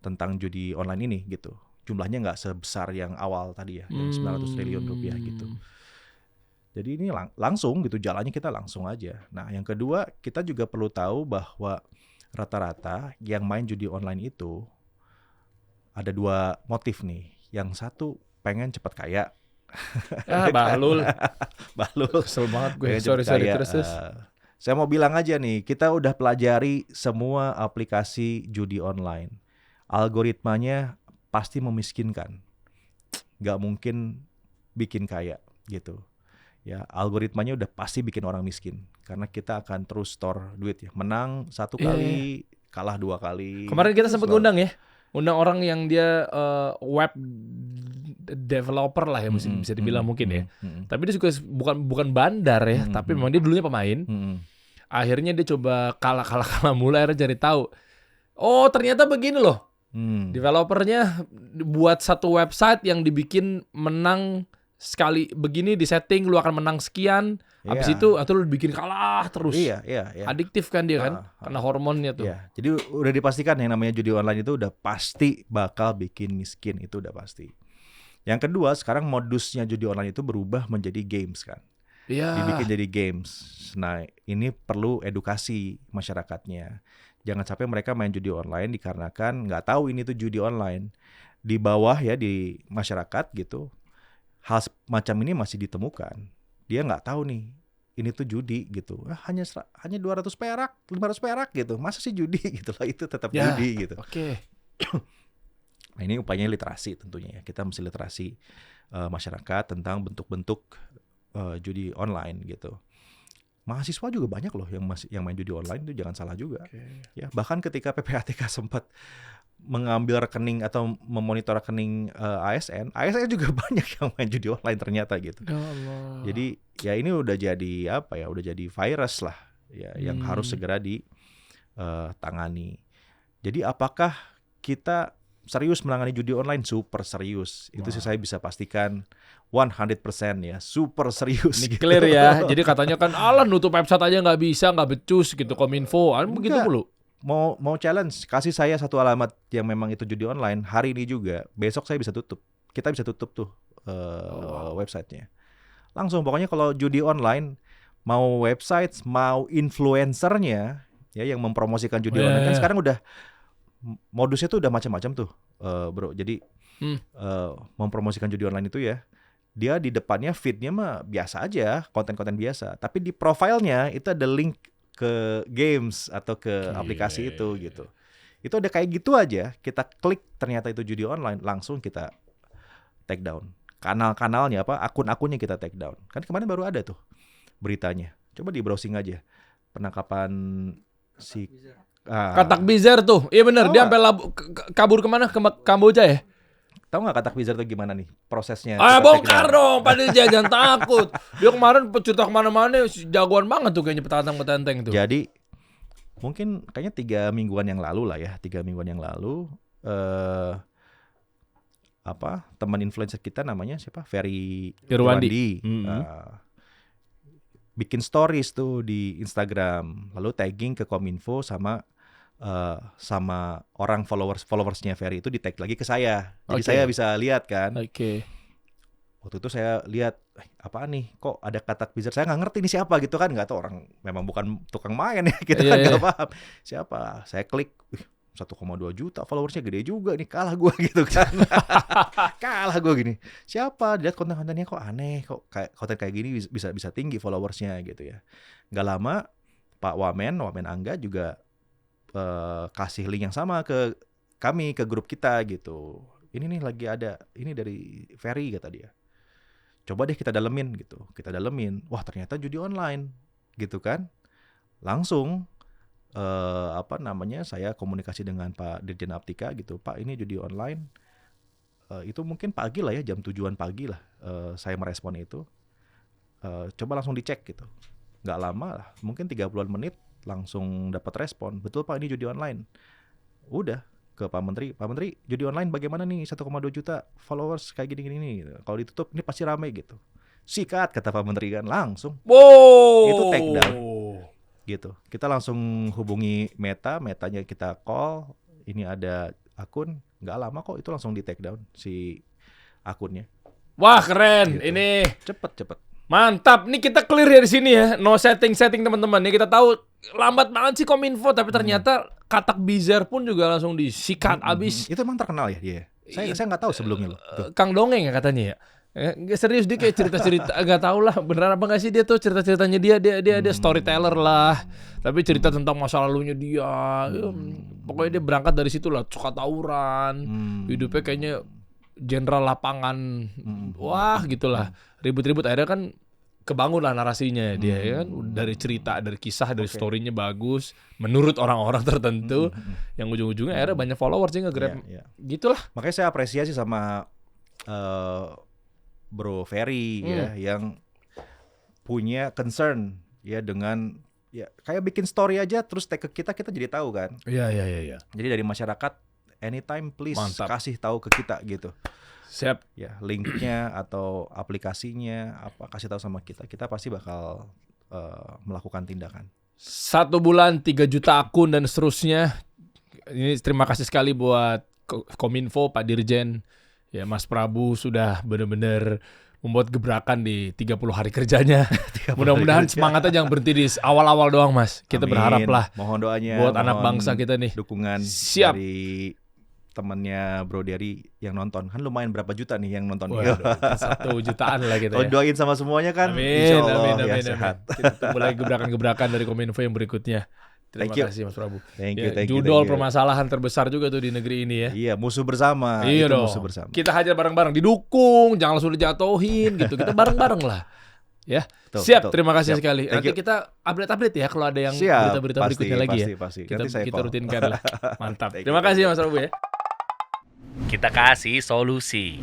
tentang judi online ini gitu. Jumlahnya nggak sebesar yang awal tadi ya, yang 900 triliun rupiah gitu. Jadi ini langsung gitu, jalannya kita langsung aja. Nah yang kedua, kita juga perlu tahu bahwa rata-rata yang main judi online itu ada 2 motif nih. Yang satu pengen cepat kaya. Bahlul. Bahlul. Kesel banget gue, sorry terus. Saya mau bilang aja nih, kita udah pelajari semua aplikasi judi online. Algoritmanya pasti memiskinkan. Gak mungkin bikin kaya gitu. Ya, algoritmanya udah pasti bikin orang miskin karena kita akan terus store duit ya. Menang 1 kali, kalah 2 kali. Kemarin kita sempat undang orang yang dia web developer lah ya, bisa dibilang mungkin ya. Tapi dia juga bukan bandar ya, tapi memang dia dulunya pemain. Akhirnya dia coba kalah mulai akhirnya cari tahu. Oh, ternyata begini loh. Developernya buat satu website yang dibikin menang sekali begini di setting lu akan menang sekian, habis itu atau lu bikin kalah terus. Iya. Adiktif kan dia kan, karena hormonnya tuh. Iya. Jadi udah dipastikan yang namanya judi online itu udah pasti bakal bikin miskin, itu udah pasti. Yang kedua, sekarang modusnya judi online itu berubah menjadi games kan. Iya. Dibikin jadi games. Nah, ini perlu edukasi masyarakatnya. Jangan sampai mereka main judi online dikarenakan nggak tahu ini tuh judi online. Di bawah ya di masyarakat gitu. Hal macam ini masih ditemukan. Dia nggak tahu nih, ini tuh judi gitu. Hanya 200 perak, 500 perak gitu. Masa sih judi gitu lah, itu tetap judi gitu. Oke. Nah ini upayanya literasi tentunya ya. Kita mesti literasi masyarakat tentang bentuk-bentuk judi online gitu. Mahasiswa juga banyak loh yang main judi online, itu jangan salah juga. Ya, bahkan ketika PPATK sempat mengambil rekening atau memonitor rekening ASN juga banyak yang main judi online ternyata gitu. Allah. Jadi ya ini udah jadi udah jadi virus lah ya yang harus segera ditangani. Jadi apakah kita serius menangani judi online? Super serius. Itu sih saya bisa pastikan 100% ya, super serius. Ini clear ya. Jadi katanya kan nutup website aja nggak bisa, nggak becus gitu, Kominfo. Begitu mulu. Mau challenge, kasih saya satu alamat yang memang itu judi online hari ini juga, besok saya bisa tutup. Kita bisa tutup tuh websitenya. Langsung pokoknya kalau judi online, mau website, mau influencernya ya yang mempromosikan judi online kan sekarang udah modusnya tuh udah macam-macam tuh, bro. Jadi mempromosikan judi online itu ya, dia di depannya feednya mah biasa aja, konten-konten biasa. Tapi di profilnya itu ada link ke games atau ke aplikasi itu gitu. Itu ada kayak gitu aja, kita klik ternyata itu judi online, langsung kita take down. Kanal-kanalnya akun-akunnya kita take down. Kan kemarin baru ada tuh beritanya. Coba di browsing aja. Penangkapan Si Katak Bizar tuh. Iya bener, dia sampai kabur kemana? Ke Kamboja ya? Tahu nggak Katak Bizar tuh gimana nih prosesnya? Ah, kita bongkar take down? dong, Pak Dirjen, jangan takut. Dia kemarin pecerita kemana-mana, jagoan banget tuh kayaknya petantang-petanteng tuh. Jadi mungkin kayaknya 3 mingguan yang lalu lah ya, 3 mingguan yang lalu teman influencer kita namanya siapa? Ferry Irwandi. Bikin stories tuh di Instagram, lalu tagging ke Kominfo sama orang followersnya Ferry itu di tag lagi ke saya, jadi Oke. saya bisa lihat kan. Oke. Waktu itu saya lihat apaan nih, kok ada Katak Bizar, saya nggak ngerti ini siapa gitu kan, nggak tahu, orang memang bukan tukang main ya, kita kan nggak paham siapa. Saya klik, 1,2 juta followersnya, gede juga nih, kalah gue gitu kan. Kalah gue gini, siapa, lihat konten-kontennya kok aneh, kok konten kayak gini bisa tinggi followersnya gitu ya. Nggak lama Pak Wamen Angga juga kasih link yang sama ke kami, ke grup kita gitu. Ini nih lagi ada, ini dari Ferry kata dia. Coba deh kita dalemin gitu. Kita dalemin. Wah, ternyata judi online gitu kan. Langsung saya komunikasi dengan Pak Dirjen Aptika gitu. Pak, ini judi online. Itu mungkin pagi lah ya, jam 7-an pagi lah. Saya merespon itu. Coba langsung dicek gitu. Nggak lama lah, mungkin 30-an menit langsung dapat respon. Betul Pak, ini judi online. Udah ke Pak Menteri, judi online bagaimana nih, 1,2 juta followers kayak gini-gini nih. Kalau ditutup ini pasti rame gitu. Sikat kata Pak Menteri kan, langsung. Wow. Itu take down. Gitu. Kita langsung hubungi Metanya kita call, ini ada akun, nggak lama kok itu langsung di take down si akunnya. Wah, keren. Gitu. Ini Cepet. mantap. Nih kita clear ya di sini ya. No setting teman-teman. Nih kita tahu lambat banget sih Kominfo, tapi ternyata Katak Bizar pun juga langsung disikat abis. Itu emang terkenal ya dia. Saya nggak tahu sebelumnya loh. Kang Dongeng ya katanya ya. Serius dia kayak cerita-cerita nggak tahu lah beneran apa nggak sih dia tuh cerita-ceritanya dia storyteller lah. Tapi cerita tentang masa lalunya dia. Pokoknya dia berangkat dari situ lah, suka tawuran. Hidupnya kayaknya jenderal lapangan. Wah, gitulah. Ribut-ribut akhirnya kan kebangun lah narasinya dia ya kan, dari cerita, dari kisah, dari story-nya bagus menurut orang-orang tertentu yang ujung-ujungnya akhirnya banyak followers sih nge-grab. Gitulah. Makanya saya apresiasi sama Bro Ferry ya, yang punya concern ya dengan ya kayak bikin story aja terus tag ke kita jadi tahu kan. Iya. Jadi dari masyarakat anytime please kasih tahu ke kita gitu. Siap. Ya, linknya atau aplikasinya kasih tahu sama kita. Kita pasti bakal melakukan tindakan. 1 bulan 3 juta akun dan seterusnya. Ini terima kasih sekali buat Kominfo, Pak Dirjen. Ya, Mas Prabu sudah benar-benar membuat gebrakan di 30 hari kerjanya. Mudah-mudahan semangatnya jangan berhenti di awal-awal doang, Mas. Kita berharap lah. Mohon doanya buat anak bangsa kita nih. Dukungan Siap. dari temannya Bro Dery yang nonton. Kan lumayan berapa juta nih yang nonton. Waduh, 1 jutaan lah kita ya. Doain sama semuanya kan. Amin, Insyaallah amin. sehat. Kita tunggu lagi gebrakan-gebrakan dari Kominfo yang berikutnya. Terima kasih Mas Prabu. Thank you. Judul permasalahan terbesar juga tuh di negeri ini ya. Iya, musuh bersama. Iya itu dong. musuh bersama. Kita hajar bareng-bareng, didukung, jangan langsung dijatuhin gitu. Kita bareng-bareng lah. Ya. Betul, Siap, betul. terima kasih Siap. sekali. Thank Nanti you. kita update ya kalau ada yang Siap, berita-berita berikutnya lagi ya. Pasti. Kita Nanti saya call. rutinkan lah. Mantap. Thank you, Terima kasih Mas Prabu ya. Kita kasih solusi.